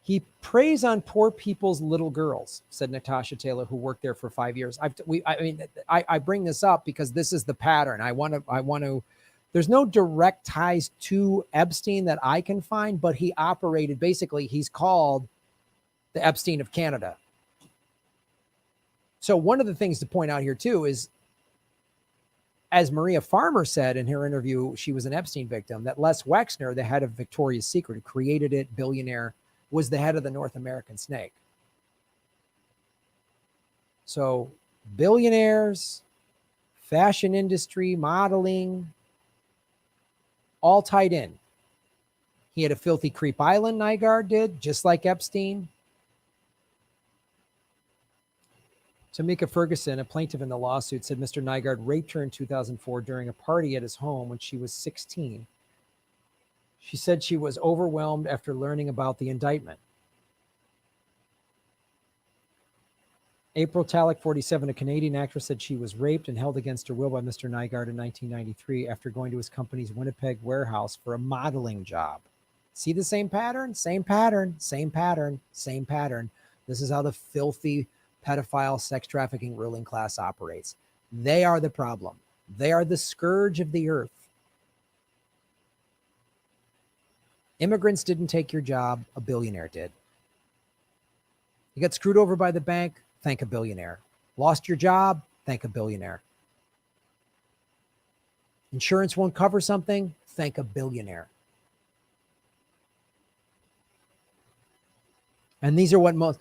He preys on poor people's little girls, said Natasha Taylor, who worked there for 5 years. I bring this up because this is the pattern. I want to. There's no direct ties to Epstein that I can find, but he operated, basically, he's called the Epstein of Canada. So one of the things to point out here too is, as Maria Farmer said in her interview, she was an Epstein victim, that Les Wexner, the head of Victoria's Secret, who created it, billionaire, was the head of the North American snake. So billionaires, fashion industry, modeling, all tied in. He had a filthy creep island, Nygard did, just like Epstein. Tamika Ferguson, a plaintiff in the lawsuit, said Mr. Nygard raped her in 2004 during a party at his home when she was 16. She said she was overwhelmed after learning about the indictment. April Talek, 47, a Canadian actress, said she was raped and held against her will by Mr. Nygard in 1993 after going to his company's Winnipeg warehouse for a modeling job. See the same pattern? Same pattern, same pattern, same pattern. This is how the filthy pedophile sex trafficking ruling class operates. They are the problem. They are the scourge of the earth. Immigrants didn't take your job. A billionaire did. You got screwed over by the bank. Thank a billionaire. Lost your job. Thank a billionaire. Insurance won't cover something. Thank a billionaire. And these are what most...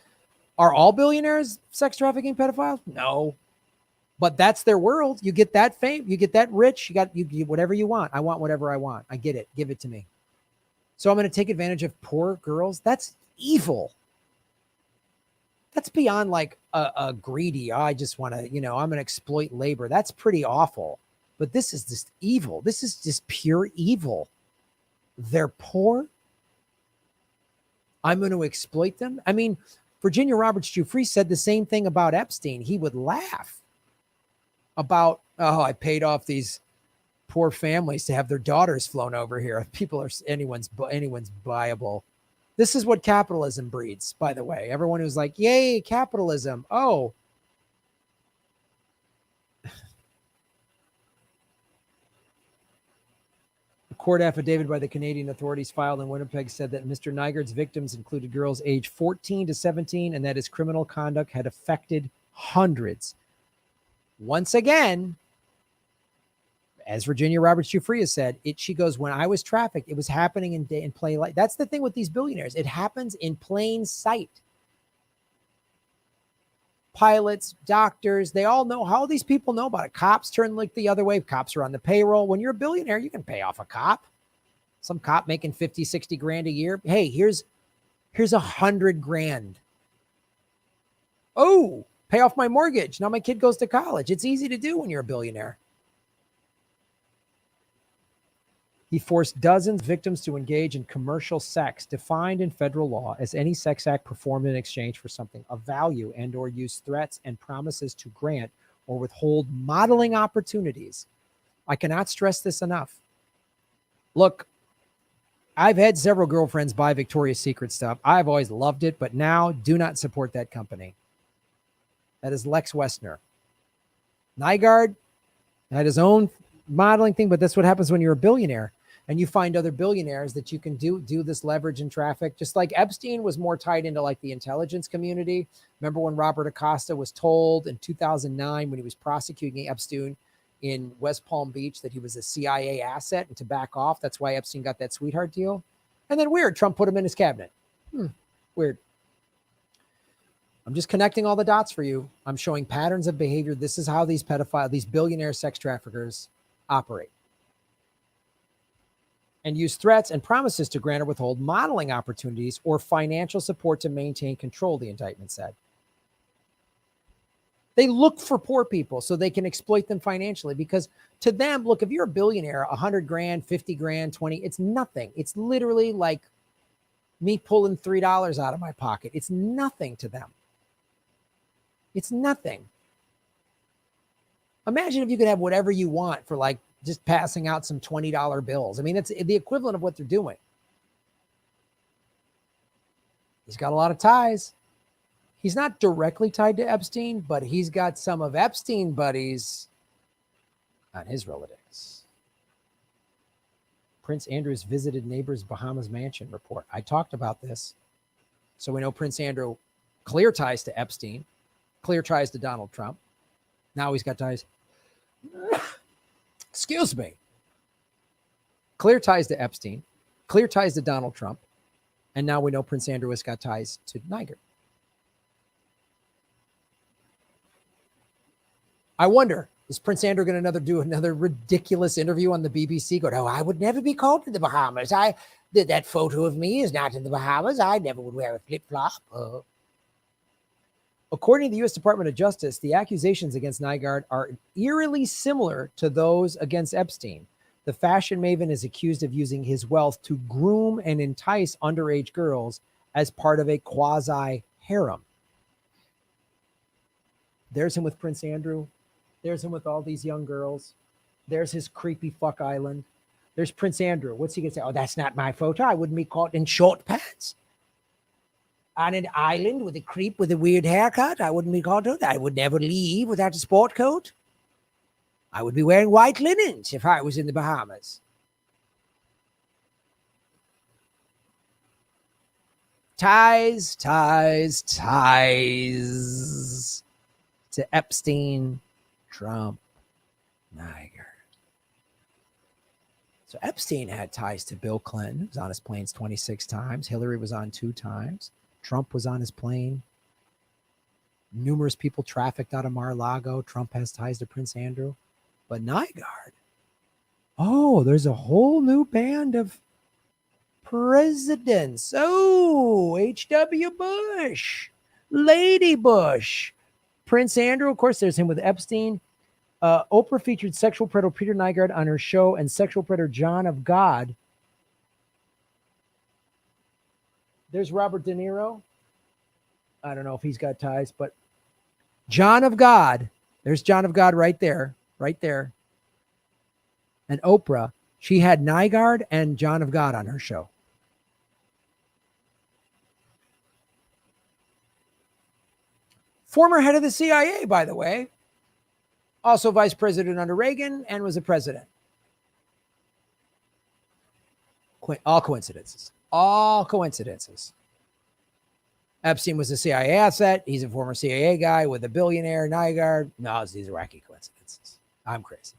Are all billionaires sex trafficking pedophiles? No. But that's their world. You get that fame. You get that rich. You whatever you want. I want whatever I want. I get it. Give it to me. So I'm going to take advantage of poor girls. That's evil. That's beyond like a greedy, I just want to, I'm going to exploit labor. That's pretty awful. But this is just evil. This is just pure evil. They're poor. I'm going to exploit them. I mean, Virginia Roberts Giuffre said the same thing about Epstein. He would laugh about, I paid off these poor families to have their daughters flown over here. People are anyone's viable. This is what capitalism breeds, by the way. Everyone who's like, yay, capitalism. Oh. A court affidavit by the Canadian authorities filed in Winnipeg said that Mr. Nygard's victims included girls aged 14 to 17 and that his criminal conduct had affected hundreds. Once again, as Virginia Roberts Giuffre has said, she goes, when I was trafficked, it was happening in plain light. That's the thing with these billionaires. It happens in plain sight. Pilots, doctors, they all know. How these people know about it? Cops turn like the other way. Cops are on the payroll. When you're a billionaire, you can pay off a cop. Some cop making 50, 60 grand a year. Hey, here's 100 grand. Oh, pay off my mortgage. Now my kid goes to college. It's easy to do when you're a billionaire. He forced dozens of victims to engage in commercial sex, defined in federal law as any sex act performed in exchange for something of value and or use threats and promises to grant or withhold modeling opportunities. I cannot stress this enough. Look, I've had several girlfriends buy Victoria's Secret stuff. I've always loved it, but now do not support that company. That is Lex Wessner. Nygard had his own modeling thing, but that's what happens when you're a billionaire. And you find other billionaires that you can do this leverage and traffic. Just like Epstein was more tied into like the intelligence community. Remember when Robert Acosta was told in 2009 when he was prosecuting Epstein in West Palm Beach that he was a CIA asset and to back off. That's why Epstein got that sweetheart deal. And then weird, Trump put him in his cabinet. Weird. I'm just connecting all the dots for you. I'm showing patterns of behavior. This is how these billionaire sex traffickers operate. And use threats and promises to grant or withhold modeling opportunities or financial support to maintain control, the indictment said. They look for poor people so they can exploit them financially because to them, look, if you're a billionaire, 100 grand, 50 grand, 20, it's nothing. It's literally like me pulling $3 out of my pocket. It's nothing to them. It's nothing. Imagine if you could have whatever you want for like just passing out some $20 bills. I mean, it's the equivalent of what they're doing. He's got a lot of ties. He's not directly tied to Epstein, but he's got some of Epstein buddies on his relatives. Prince Andrew's visited neighbor's Bahamas mansion report. I talked about this. So we know Prince Andrew, clear ties to Epstein, clear ties to Donald Trump. Now he's got ties. Excuse me. Clear ties to Epstein, clear ties to Donald Trump, and now we know Prince Andrew has got ties to Nygard. I wonder, is Prince Andrew going to do another ridiculous interview on the BBC? Go, no, I would never be called to the Bahamas. That photo of me is not in the Bahamas. I never would wear a flip-flop. According to the U.S. Department of Justice, the accusations against Nygard are eerily similar to those against Epstein. The fashion maven is accused of using his wealth to groom and entice underage girls as part of a quasi-harem. There's him with Prince Andrew. There's him with all these young girls. There's his creepy fuck island. There's Prince Andrew. What's he going to say? Oh, that's not my photo. I wouldn't be caught in short pants. On an island with a creep with a weird haircut, I wouldn't be called to that. I would never leave without a sport coat. I would be wearing white linens if I was in the Bahamas. Ties to Epstein, Trump, Nygard. So Epstein had ties to Bill Clinton. He was on his planes 26 times. Hillary was on 2 times. Trump was on his plane. Numerous people trafficked out of Mar-a-Lago. Trump has ties to Prince Andrew. But Nygard, oh, there's a whole new band of presidents. Oh, H.W. Bush, Lady Bush, Prince Andrew. Of course, there's him with Epstein. Oprah featured sexual predator Peter Nygard on her show, and sexual predator John of God. There's Robert De Niro. I don't know if he's got ties, but John of God. There's John of God right there. And Oprah, she had Nygard and John of God on her show. Former head of the CIA, by the way. Also vice president under Reagan and was a president. All coincidences. Epstein was a CIA asset. He's a former CIA guy with a billionaire, Nygard. No, these are wacky coincidences. I'm crazy.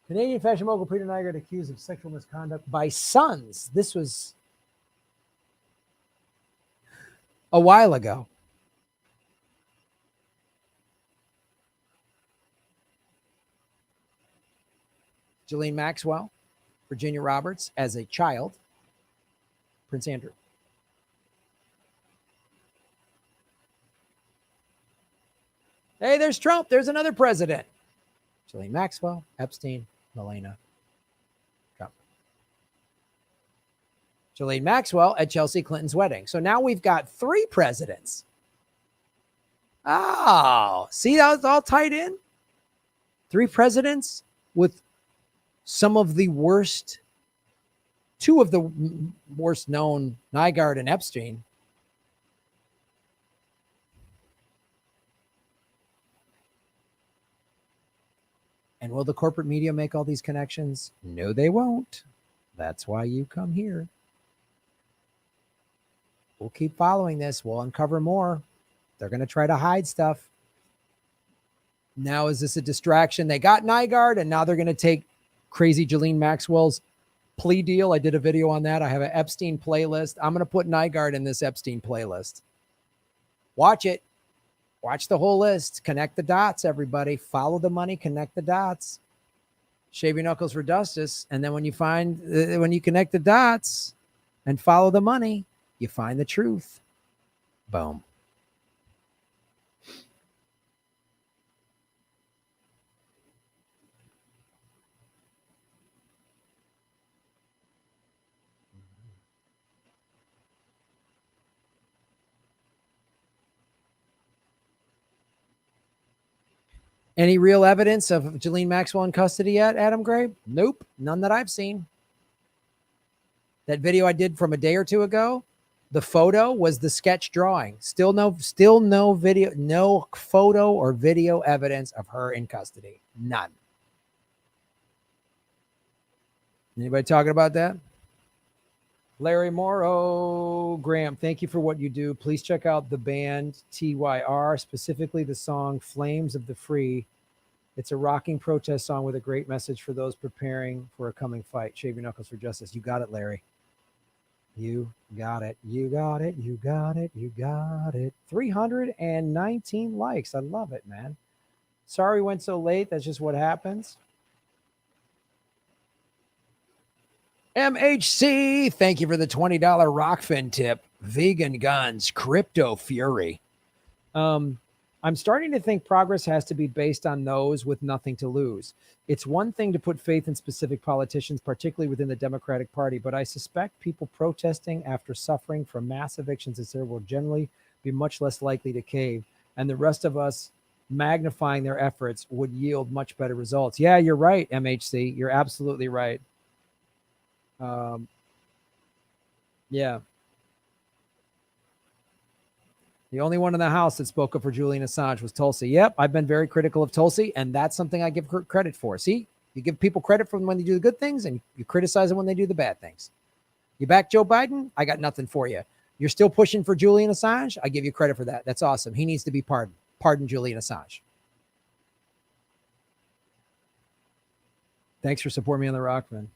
Canadian fashion mogul Peter Nygard accused of sexual misconduct by sons. This was a while ago. Ghislaine Maxwell, Virginia Roberts as a child, Prince Andrew. Hey, there's Trump. There's another president. Ghislaine Maxwell, Epstein, Melania, Trump. Ghislaine Maxwell at Chelsea Clinton's wedding. So now we've got 3 presidents. Oh, see how it's all tied in? 3 presidents with some of the worst, 2 of the worst known, Nygard and Epstein. And will the corporate media make all these connections? No, they won't. That's why you come here. We'll keep following this. We'll uncover more. They're going to try to hide stuff. Now, is this a distraction? They got Nygard, and now they're going to take crazy Ghislaine Maxwell's plea deal. I did a video on that. I have an Epstein playlist. I'm going to put Nygard in this Epstein playlist. Watch it. Watch the whole list. Connect the dots, everybody. Follow the money. Connect the dots. Shave your knuckles for justice. And then when you connect the dots and follow the money, you find the truth. Boom. Any real evidence of Ghislaine Maxwell in custody yet, Adam Gray? Nope. None that I've seen. That video I did from a day or 2 ago, the photo was the sketch drawing. Still no video, no photo or video evidence of her in custody. None. Anybody talking about that? Larry Morrow, Graham, thank you for what you do. Please check out the band TYR, specifically the song Flames of the Free. It's a rocking protest song with a great message for those preparing for a coming fight. Shave your knuckles for justice. You got it, Larry. You got it. You got it. You got it. You got it. 319 likes. I love it, man. Sorry went so late. That's just what happens. MHC, thank you for the $20 Rockfin tip. Vegan guns, crypto fury. I'm starting to think progress has to be based on those with nothing to lose. It's one thing to put faith in specific politicians, particularly within the Democratic Party, but I suspect people protesting after suffering from mass evictions, etc., will generally be much less likely to cave, and the rest of us magnifying their efforts would yield much better results. Yeah, you're right, MHC. You're absolutely right. Yeah. The only one in the house that spoke up for Julian Assange was Tulsi. Yep, I've been very critical of Tulsi, and that's something I give her credit for. See, you give people credit for when they do the good things, and you criticize them when they do the bad things. You back Joe Biden? I got nothing for you. You're still pushing for Julian Assange? I give you credit for that. That's awesome. He needs to be pardoned. Pardon Julian Assange. Thanks for supporting me on the Rockman.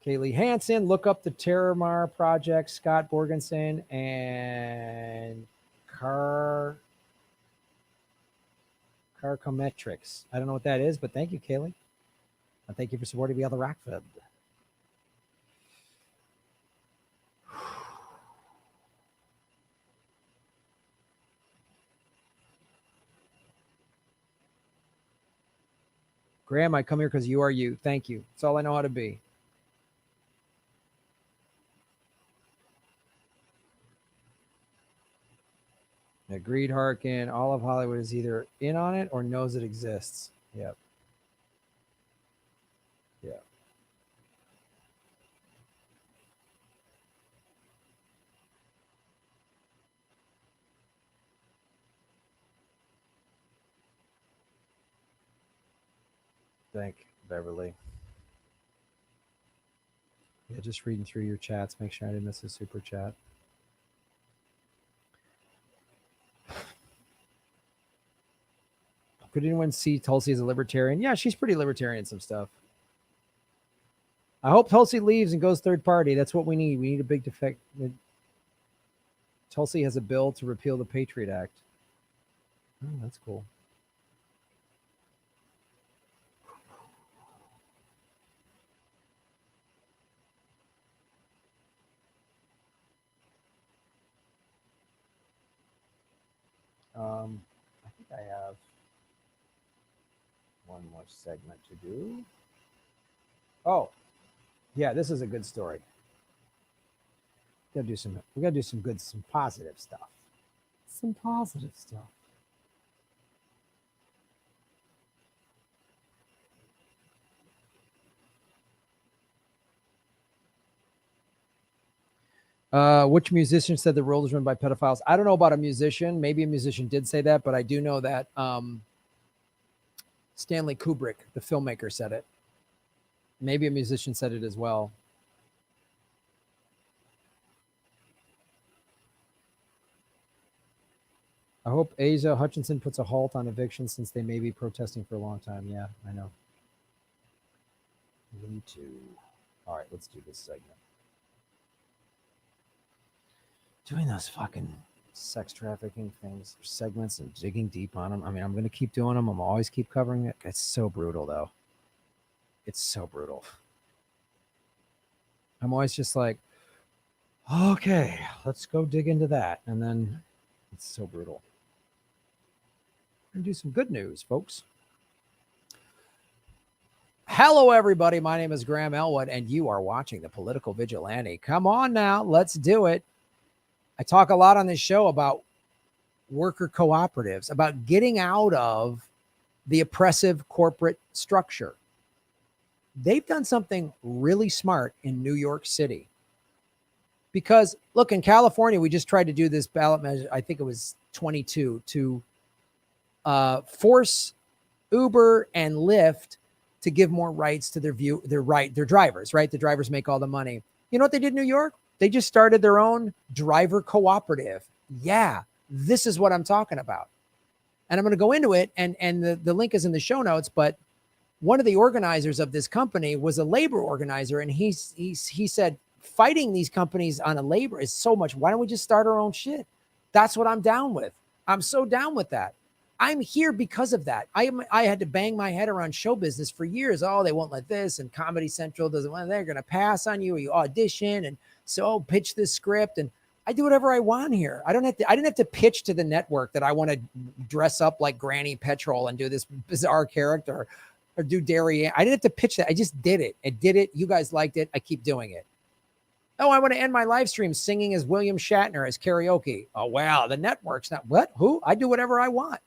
Kaylee Hansen, look up the Terramar Project, Scott Borgensen, and Carcometrics. I don't know what that is, but thank you, Kaylee. And thank you for supporting me on the Rockfed. Graham, I come here because you are you. Thank you. That's all I know how to be. Agreed, Harkin. All of Hollywood is either in on it or knows it exists. Yep. Yeah. Thank Beverly. Yeah, just reading through your chats. Make sure I didn't miss a super chat. Could anyone see Tulsi as a libertarian? Yeah, she's pretty libertarian in some stuff. I hope Tulsi leaves and goes third party. That's what we need. We need a big defect. Tulsi has a bill to repeal the Patriot Act. Oh, that's cool. I think I have one more segment to do. Oh, yeah, this is a good story. We gotta do some positive stuff. Some positive stuff. Which musician said the world is run by pedophiles? I don't know about a musician. Maybe a musician did say that, but I do know that Stanley Kubrick, the filmmaker, said it. Maybe a musician said it as well. I hope Asa Hutchinson puts a halt on evictions since they may be protesting for a long time. Yeah, I know. Me too. All right, let's do this segment. Doing those fucking sex trafficking things, segments, and digging deep on them. I mean, I'm going to keep doing them. I'm always keep covering it. It's so brutal, though. It's so brutal. I'm always just like, okay, let's go dig into that. And then it's so brutal. We're going to do some good news, folks. Hello, everybody. My name is Graham Elwood, and you are watching The Political Vigilante. Come on now. Let's do it. I talk a lot on this show about worker cooperatives, about getting out of the oppressive corporate structure. They've done something really smart in New York City. Because, look, in California, we just tried to do this ballot measure, I think it was 22, to force Uber and Lyft to give more rights to their drivers, right? The drivers make all the money. You know what they did in New York? They just started their own driver cooperative. Yeah, this is what I'm talking about. And I'm going to go into it, and the link is in the show notes, but one of the organizers of this company was a labor organizer, and he said, fighting these companies on a labor is so much. Why don't we just start our own shit? That's what I'm down with. I'm so down with that. I'm here because of that. I had to bang my head around show business for years. Oh, they won't let this, and Comedy Central doesn't want. They're going to pass on you. Or you audition, and so pitch this script, and I do whatever I want here. I didn't have to pitch to the network that I want to dress up like Granny Petrol and do this bizarre character or do Dairy. I didn't have to pitch that. I just did it. I did it. You guys liked it. I keep doing it. Oh, I want to end my live stream singing as William Shatner as karaoke. Oh, wow. The network's not what? Who? I do whatever I want.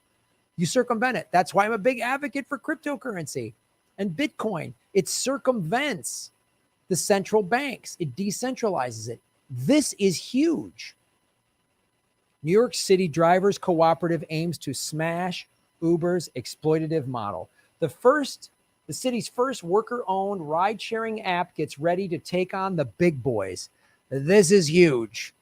You circumvent it. That's why I'm a big advocate for cryptocurrency and Bitcoin. It circumvents the central banks. It decentralizes it. This is huge. New York City Drivers Cooperative aims to smash Uber's exploitative model. The city's first worker-owned ride-sharing app gets ready to take on the big boys. This is huge.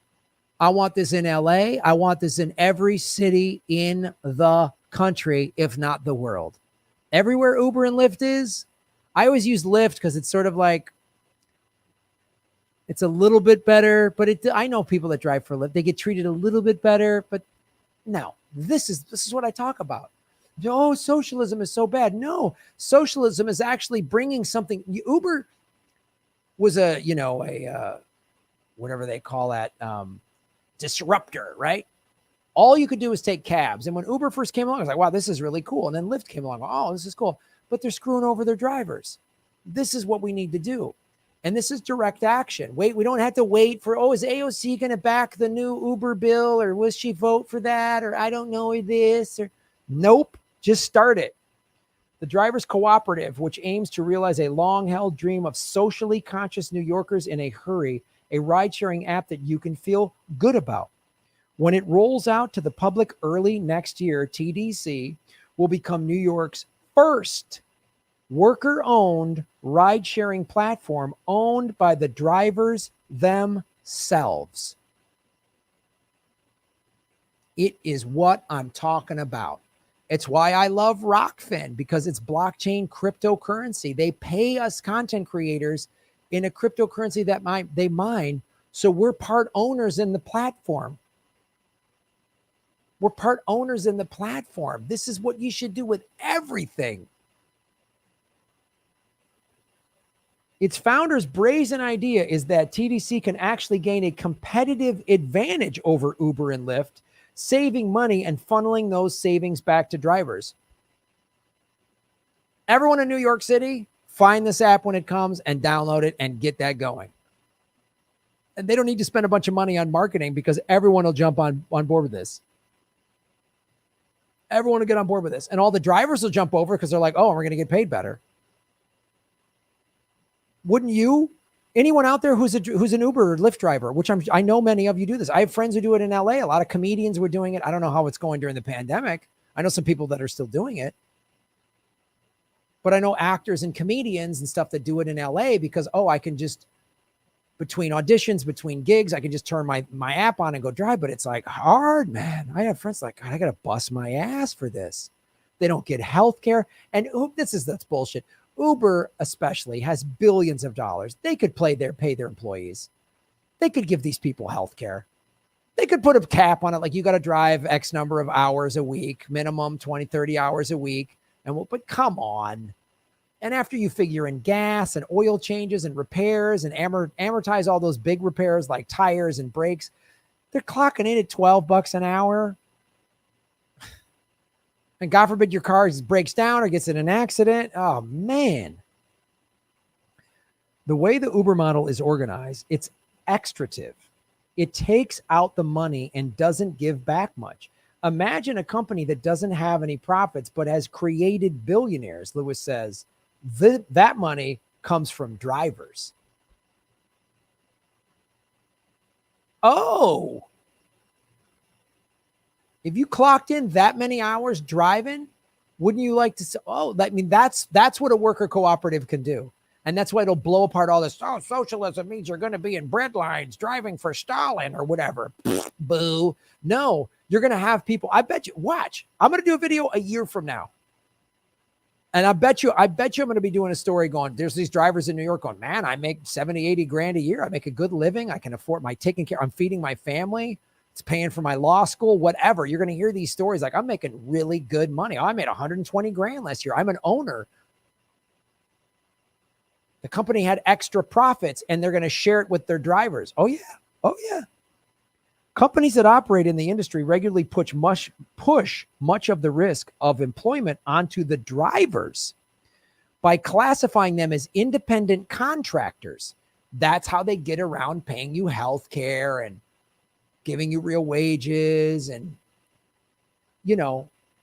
I want this in LA. I want this in every city in the country, if not the world. Everywhere Uber and Lyft is, I always use Lyft because it's sort of like, it's a little bit better, but I know people that drive for Lyft. They get treated a little bit better, but no, this is what I talk about. Oh, socialism is so bad. No, socialism is actually bringing something. Uber was whatever they call that, disruptor, right? All you could do is take cabs. And when Uber first came along, I was like, wow, this is really cool. And then Lyft came along. Oh, this is cool. But they're screwing over their drivers. This is what we need to do. And this is direct action. We don't have to wait for, is AOC going to back the new Uber bill, or will she vote for that? Or I don't know this, or nope, just start it. The Drivers Cooperative, which aims to realize a long-held dream of socially conscious New Yorkers in a hurry, a ride-sharing app that you can feel good about. When it rolls out to the public early next year, TDC will become New York's first worker-owned ride-sharing platform owned by the drivers themselves. It is what I'm talking about. It's why I love Rockfin, because it's blockchain cryptocurrency. They pay us content creators in a cryptocurrency that they mine, so we're part owners in the platform. We're part owners in the platform. This is what you should do with everything. Its founder's brazen idea is that TDC can actually gain a competitive advantage over Uber and Lyft, saving money and funneling those savings back to drivers. Everyone in New York City, find this app when it comes and download it and get that going. And they don't need to spend a bunch of money on marketing, because everyone will jump on board with this. Everyone will get on board with this. And all the drivers will jump over because they're like, oh, we're going to get paid better. Wouldn't you? Anyone out there who's an Uber or Lyft driver, which I know many of you do this. I have friends who do it in LA. A lot of comedians were doing it. I don't know how it's going during the pandemic. I know some people that are still doing it. But I know actors and comedians and stuff that do it in LA because, I can just, between auditions, between gigs, I can just turn my app on and go drive. But it's like hard, man. I have friends like, God, I got to bust my ass for this. They don't get health care. And that's bullshit. Uber especially has billions of dollars. They could pay their employees. They could give these people health care. They could put a cap on it. Like, you got to drive X number of hours a week, minimum 20, 30 hours a week. But come on. And after you figure in gas and oil changes and repairs and amortize all those big repairs like tires and brakes, they're clocking in at $12 an hour. And God forbid your car breaks down or gets in an accident. Oh, man. The way the Uber model is organized, it's extractive. It takes out the money and doesn't give back much. Imagine a company that doesn't have any profits but has created billionaires. Lewis says that money comes from drivers. Oh, if you clocked in that many hours driving, wouldn't you like to say, that's what a worker cooperative can do. And that's why it'll blow apart all this. Oh, socialism means you're going to be in bread lines driving for Stalin or whatever. Boo. No, you're going to have people. I bet you, watch, I'm going to do a video a year from now. And I bet you I'm going to be doing a story going, there's these drivers in New York going, man, I make 70, 80 grand a year. I make a good living. I can afford taking care. I'm feeding my family. It's paying for my law school, whatever. You're going to hear these stories like, I'm making really good money. I made 120 grand last year. I'm an owner. The company had extra profits and they're going to share it with their drivers. Oh, yeah. Oh, yeah. Companies that operate in the industry regularly push much of the risk of employment onto the drivers by classifying them as independent contractors. That's how they get around paying you health care and giving you real wages and,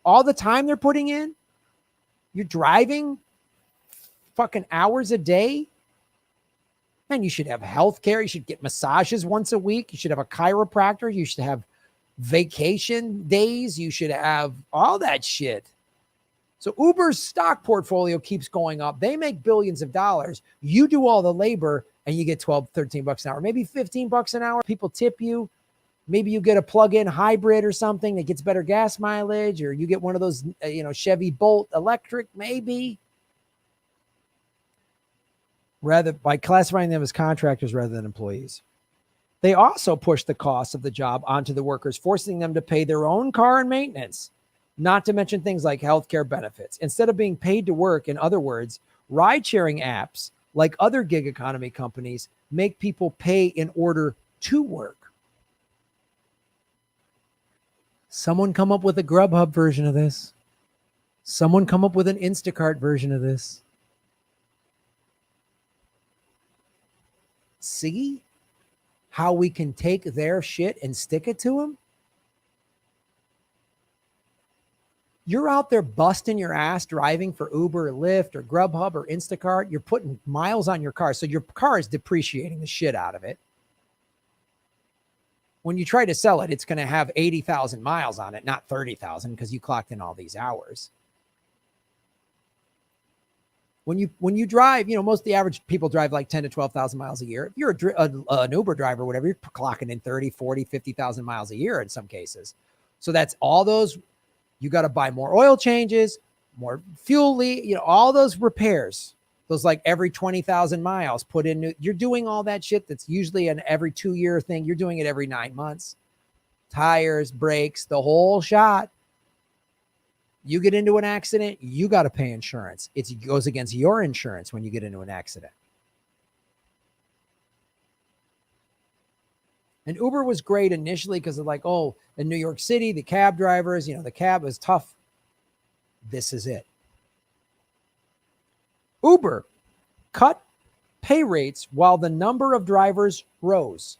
all the time they're putting in. You're driving fucking hours a day. Man, you should have health care. You should get massages once a week. You should have a chiropractor. You should have, vacation days. You should have all that shit. So Uber's stock portfolio keeps going up. They make billions of dollars. You do all the labor and you get 12, 13 bucks an hour, maybe 15 bucks an hour. People tip you. Maybe you get a plug-in hybrid or something that gets better gas mileage, or you get one of those, Chevy Bolt electric, maybe. Rather, by classifying them as contractors rather than employees. They also push the cost of the job onto the workers, forcing them to pay their own car and maintenance, not to mention things like healthcare benefits. Instead of being paid to work, in other words, ride-sharing apps, like other gig economy companies, make people pay in order to work. Someone come up with a Grubhub version of this. Someone come up with an Instacart version of this. See how we can take their shit and stick it to them? You're out there busting your ass driving for Uber or Lyft or Grubhub or Instacart. You're putting miles on your car. So your car is depreciating the shit out of it. When you try to sell it, it's going to have 80,000 miles on it, not 30,000, because you clocked in all these hours. When you drive, most of the average people drive like 10 to 12,000 miles a year. If you're an Uber driver or whatever, you're clocking in 30, 40, 50,000 miles a year in some cases. So that's all those. You got to buy more oil changes, more fuel, all those repairs. Those like every 20,000 miles put in new. You're doing all that shit that's usually an every 2-year thing. You're doing it every 9 months. Tires, brakes, the whole shot. You get into an accident, you got to pay insurance. It goes against your insurance when you get into an accident. And Uber was great initially because of in New York City, the cab drivers, the cab was tough. This is it. Uber cut pay rates while the number of drivers rose,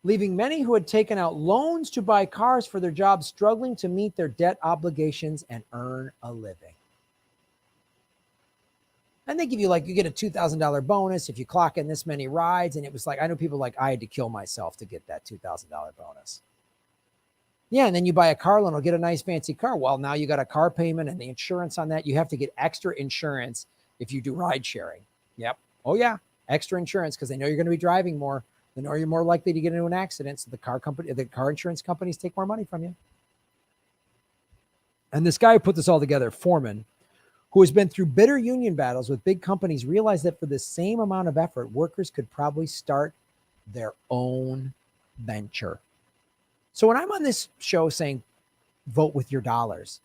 leaving many who had taken out loans to buy cars for their jobs struggling to meet their debt obligations and earn a living. And they give you you get a $2,000 bonus if you clock in this many rides. And it was I know people I had to kill myself to get that $2,000 bonus. Yeah, and then you buy a car loan or get a nice fancy car. Well, now you got a car payment and the insurance on that. You have to get extra insurance if you do ride sharing. Yep. Oh yeah, extra insurance because they know you're going to be driving more. They know you're more likely to get into an accident. So the car insurance companies take more money from you. And this guy who put this all together, Foreman, who has been through bitter union battles with big companies, realized that for the same amount of effort, workers could probably start their own venture. So when I'm on this show saying, vote with your dollars,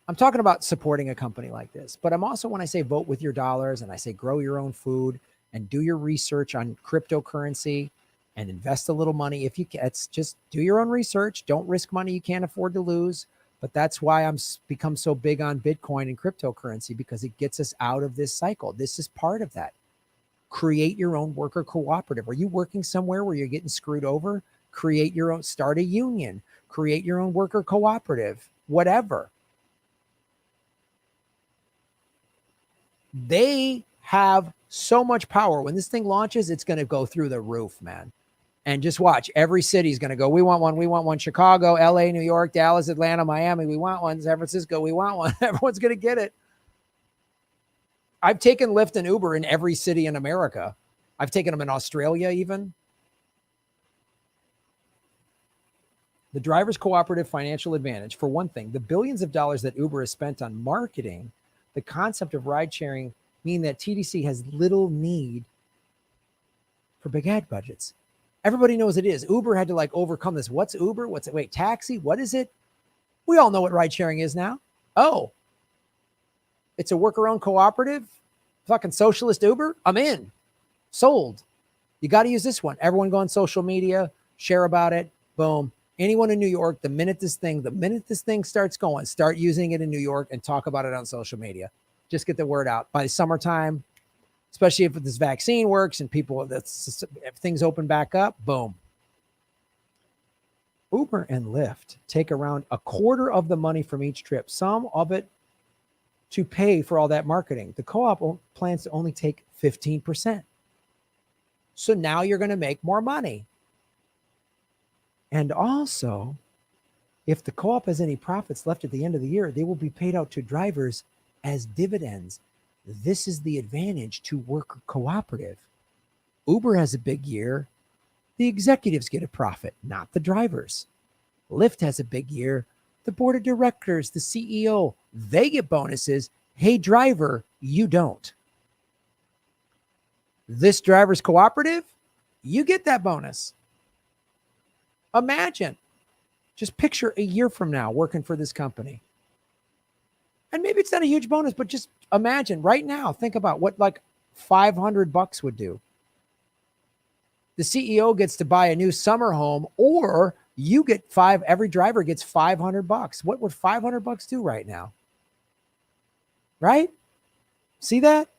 I'm talking about supporting a company like this. But I'm also, when I say vote with your dollars and I say grow your own food and do your research on cryptocurrency and invest a little money, if you can, it's just do your own research. Don't risk money you can't afford to lose. But that's why I'm become so big on Bitcoin and cryptocurrency, because it gets us out of this cycle. This is part of that. Create your own worker cooperative. Are you working somewhere where you're getting screwed over? Create your own, start a union, create your own worker cooperative, whatever. They have so much power. When this thing launches, it's going to go through the roof, man. And just watch. Every city is going to go, we want one, we want one. Chicago, LA, New York, Dallas, Atlanta, Miami, we want one. San Francisco, we want one. Everyone's going to get it. I've taken Lyft and Uber in every city in America. I've taken them in Australia even. The driver's cooperative financial advantage. For one thing, the billions of dollars that Uber has spent on marketing the concept of ride sharing mean that TDC has little need for big ad budgets. Everybody knows it is. Uber had to overcome this. What's Uber? What's it? Wait, taxi? What is it? We all know what ride sharing is now. Oh, it's a worker-owned cooperative? Fucking socialist Uber? I'm in. Sold. You got to use this one. Everyone go on social media, share about it. Boom. Anyone in New York, the minute this thing starts going, start using it in New York and talk about it on social media. Just get the word out. By summertime, especially if this vaccine works and if things open back up, boom. Uber and Lyft take around a quarter of the money from each trip, some of it to pay for all that marketing. The co-op plans to only take 15%. So now you're going to make more money. And also, if the co-op has any profits left at the end of the year, they will be paid out to drivers as dividends. This is the advantage to worker cooperative. Uber has a big year. The executives get a profit, not the drivers. Lyft has a big year. The board of directors, the CEO, they get bonuses. Hey, driver, you don't. This driver's cooperative, you get that bonus. Imagine, just picture a year from now working for this company. And maybe it's not a huge bonus, but just imagine right now, think about what like $500 would do. The CEO gets to buy a new summer home, or you get every driver gets $500. What would $500 do right now? Right? See that?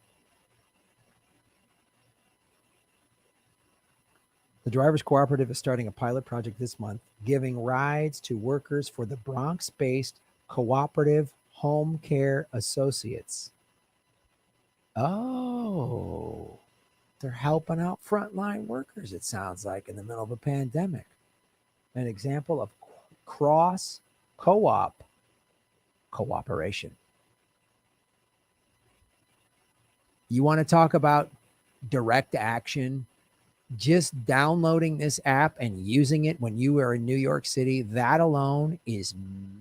The Drivers Cooperative is starting a pilot project this month, giving rides to workers for the Bronx-based Cooperative Home Care Associates. Oh, they're helping out frontline workers, it sounds like, in the middle of a pandemic. An example of cross co-op cooperation. You want to talk about direct action? Just downloading this app and using it when you are in New York City, that alone is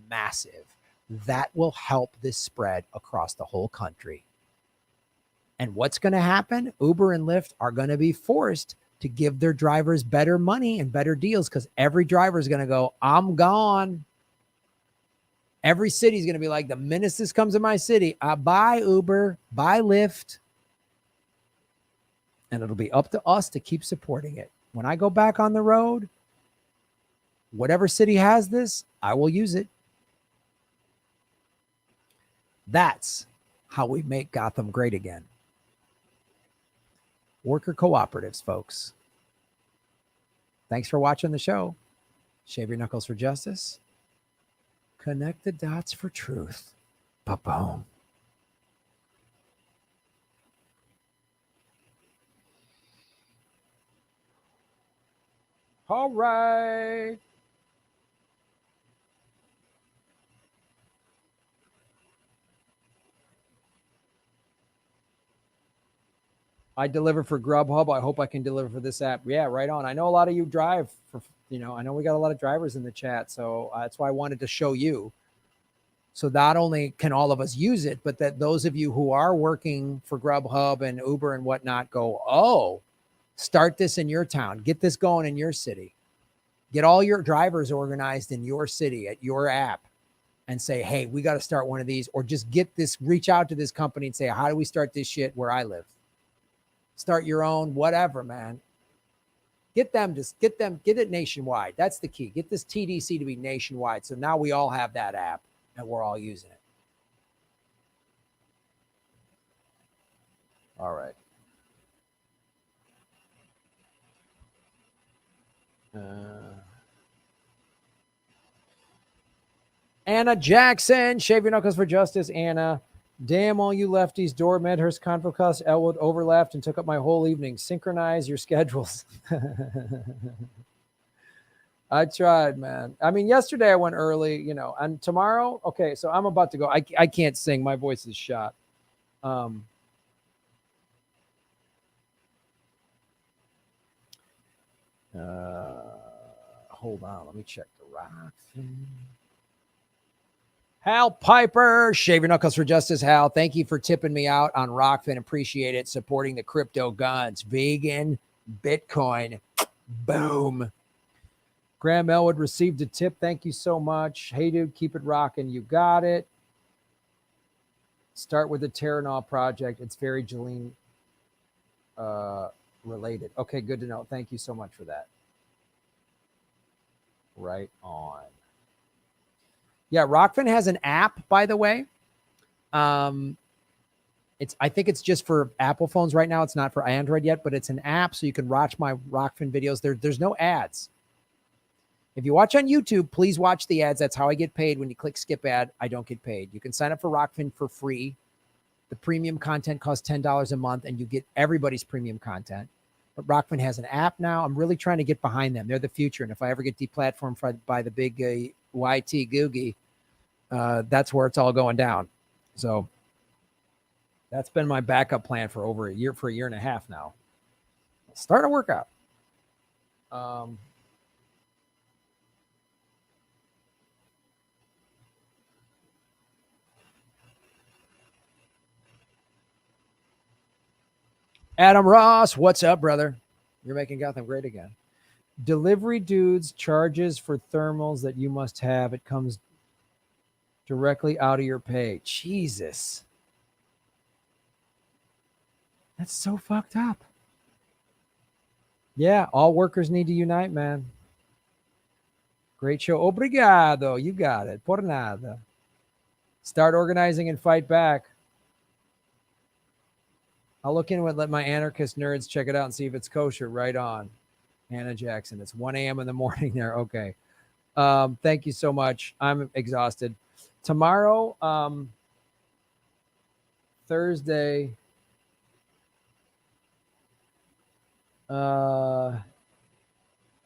massive. That will help this spread across the whole country. And what's going to happen? Uber and Lyft are going to be forced to give their drivers better money and better deals, because every driver is going to go, I'm gone. Every city is going to be like, the minute this comes in my city, buy Uber, buy Lyft. And it'll be up to us to keep supporting it. When I go back on the road, whatever city has this, I will use it. That's how we make Gotham great again. Worker cooperatives, folks. Thanks for watching the show. Shave your knuckles for justice. Connect the dots for truth. Ba-boom. All right. I deliver for Grubhub. I hope I can deliver for this app. Yeah, right on. I know a lot of you drive for, I know we got a lot of drivers in the chat. So that's why I wanted to show you. So not only can all of us use it, but that those of you who are working for Grubhub and Uber and whatnot go, oh, start this in your town. Get this going in your city. Get all your drivers organized in your city at your app and say, hey, we got to start one of these, or just reach out to this company and say, how do we start this shit where I live? Start your own, whatever, man. Get it nationwide. That's the key. Get this TDC to be nationwide. So now we all have that app and we're all using it. All right. Anna Jackson, shave your knuckles for justice. Anna, damn all you lefties. Door, Medhurst, Confocus, Elwood overlapped and took up my whole evening. Synchronize your schedules. I tried, man. I mean, yesterday I went early, and tomorrow, okay, so I'm about to go. I can't sing. My voice is shot. Hold on, let me check the rock thing. Hal Piper, shave your knuckles for justice. Hal, thank you for tipping me out on Rockfin. Appreciate it. Supporting the crypto guns, vegan, Bitcoin. Boom. Graham Elwood received a tip. Thank you so much. Hey, dude, keep it rocking. You got it. Start with the Terranol project. It's very Jolene related. Okay, good to know. Thank you so much for that. Right on. Yeah, Rockfin has an app, by the way. I think it's just for Apple phones right now. It's not for Android yet, but it's an app so you can watch my Rockfin videos. There's no ads. If you watch on YouTube, please watch the ads. That's how I get paid. When you click skip ad, I don't get paid. You can sign up for Rockfin for free. The premium content costs $10 a month, and you get everybody's premium content. But Rockman has an app now. I'm really trying to get behind them. They're the future. And if I ever get deplatformed by the big YT Googie, that's where it's all going down. So that's been my backup plan for a year and a half now. Start a workout. Adam Ross, what's up, brother? You're making Gotham great again. Delivery dudes charges for thermals that you must have. It comes directly out of your pay. Jesus. That's so fucked up. Yeah, all workers need to unite, man. Great show. Obrigado. You got it. Por nada. Start organizing and fight back. I'll look into it, let my anarchist nerds check it out and see if it's kosher. Right on. Hannah Jackson. It's 1 a.m. in the morning there. Okay. Thank you so much. I'm exhausted. Tomorrow, Thursday.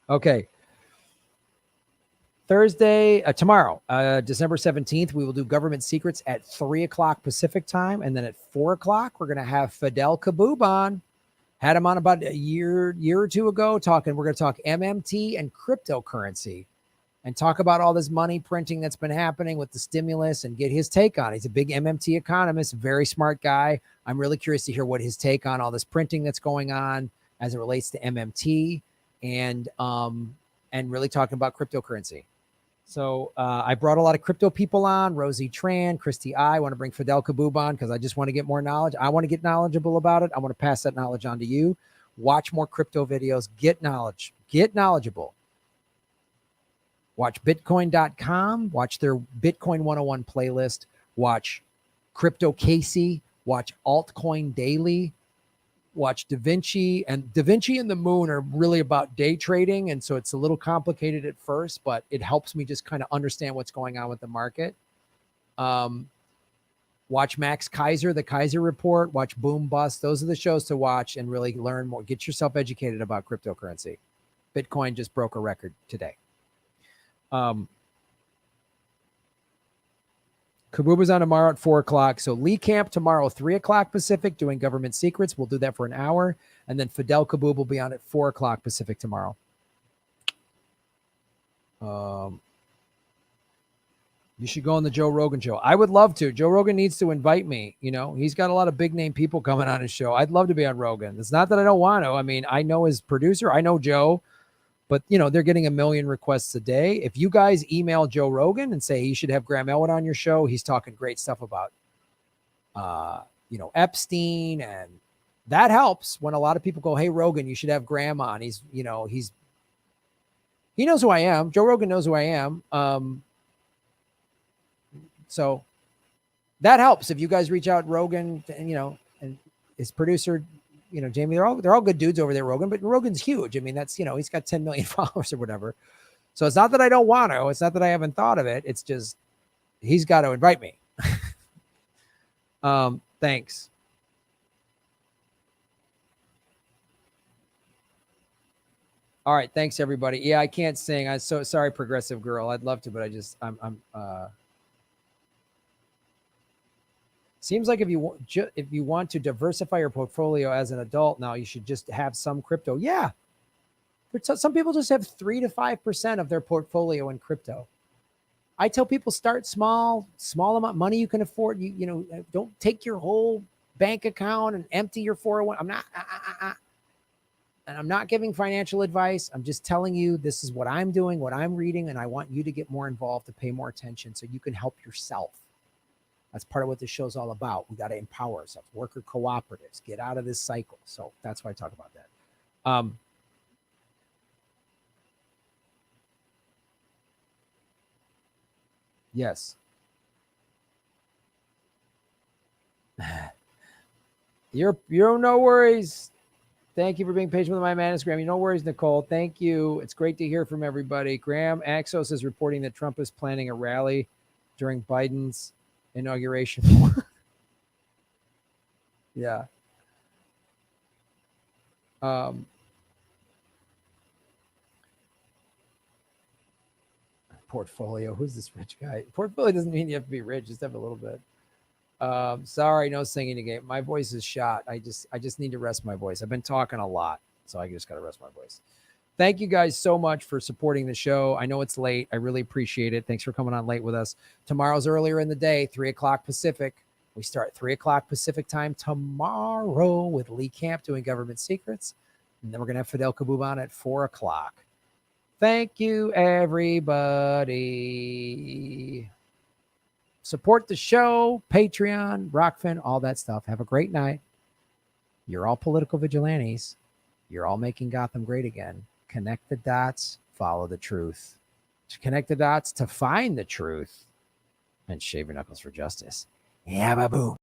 Okay. Thursday, tomorrow, December 17th, we will do government secrets at 3 o'clock Pacific time. And then at 4 o'clock, we're going to have Fidel Kaboob on. Had him on about a year or two ago talking. We're going to talk MMT and cryptocurrency and talk about all this money printing that's been happening with the stimulus and get his take on it. He's a big MMT economist, very smart guy. I'm really curious to hear what his take on all this printing that's going on as it relates to MMT and really talking about cryptocurrency. So I brought a lot of crypto people on, Rosie Tran, Christy I want to bring Fidel Kaboob on because I just want to get more knowledge. I want to get knowledgeable about it. I want to pass that knowledge on to you. Watch more crypto videos, get knowledge, get knowledgeable. Watch Bitcoin.com, watch their Bitcoin 101 playlist, watch Crypto Casey, watch Altcoin Daily, watch Da Vinci. And Da Vinci and the Moon are really about day trading. And so it's a little complicated at first, but it helps me just kind of understand what's going on with the market. Watch Max Kaiser, the Kaiser Report, watch Boom Bust. Those are the shows to watch and really learn more. Get yourself educated about cryptocurrency. Bitcoin just broke a record today. Kaboob is on tomorrow at 4 o'clock. So Lee Camp tomorrow, 3 o'clock Pacific, doing government secrets. We'll do that for an hour. And then Fidel Kaboob will be on at 4 o'clock Pacific tomorrow. You should go on the Joe Rogan show. I would love to. Joe Rogan needs to invite me. You know, he's got a lot of big name people coming on his show. I'd love to be on Rogan. It's not that I don't want to. I mean, I know his producer. I know Joe. But, you know, they're getting 1 million requests a day. If you guys email Joe Rogan and say you should have Graham Elwood on your show, he's talking great stuff about, Epstein. And that helps when a lot of people go, hey, Rogan, you should have Graham on. He knows who I am. Joe Rogan knows who I am. So that helps. If you guys reach out Rogan and his producer, Jamie, they're all good dudes over there, Rogan, but Rogan's huge. I mean, that's, he's got 10 million followers or whatever. So it's not that I don't want to, it's not that I haven't thought of it. It's just, he's got to invite me. Thanks. All right. Thanks everybody. Yeah, I can't sing. I'm so sorry, Progressive Girl. I'd love to, but seems like if you want to diversify your portfolio as an adult now, you should just have some crypto. Yeah. Some people just have 3 to 5% of their portfolio in crypto. I tell people start small amount of money you can afford. Don't take your whole bank account and empty your 401. I'm not giving financial advice. I'm just telling you, this is what I'm doing, what I'm reading. And I want you to get more involved, to pay more attention so you can help yourself. That's part of what this show's all about. We got to empower ourselves, worker cooperatives, get out of this cycle. So that's why I talk about that. Yes. You're no worries. Thank you for being patient with my Instagram. No worries, Nicole. Thank you. It's great to hear from everybody. Graham Axos is reporting that Trump is planning a rally during Biden's inauguration. Yeah. Portfolio. Who's this rich guy? Portfolio doesn't mean you have to be rich. Just have a little bit. Sorry, no singing again. My voice is shot. I just need to rest my voice. I've been talking a lot, so I just got to rest my voice. Thank you guys so much for supporting the show. I know it's late. I really appreciate it. Thanks for coming on late with us. Tomorrow's earlier in the day, 3 o'clock Pacific. We start 3 o'clock Pacific time tomorrow with Lee Camp doing government secrets. And then we're going to have Fidel Kaboom on at 4 o'clock. Thank you, everybody. Support the show, Patreon, Rockfin, all that stuff. Have a great night. You're all political vigilantes. You're all making Gotham great again. Connect the dots, follow the truth. Connect the dots to find the truth and shave your knuckles for justice. Yeah, baboom.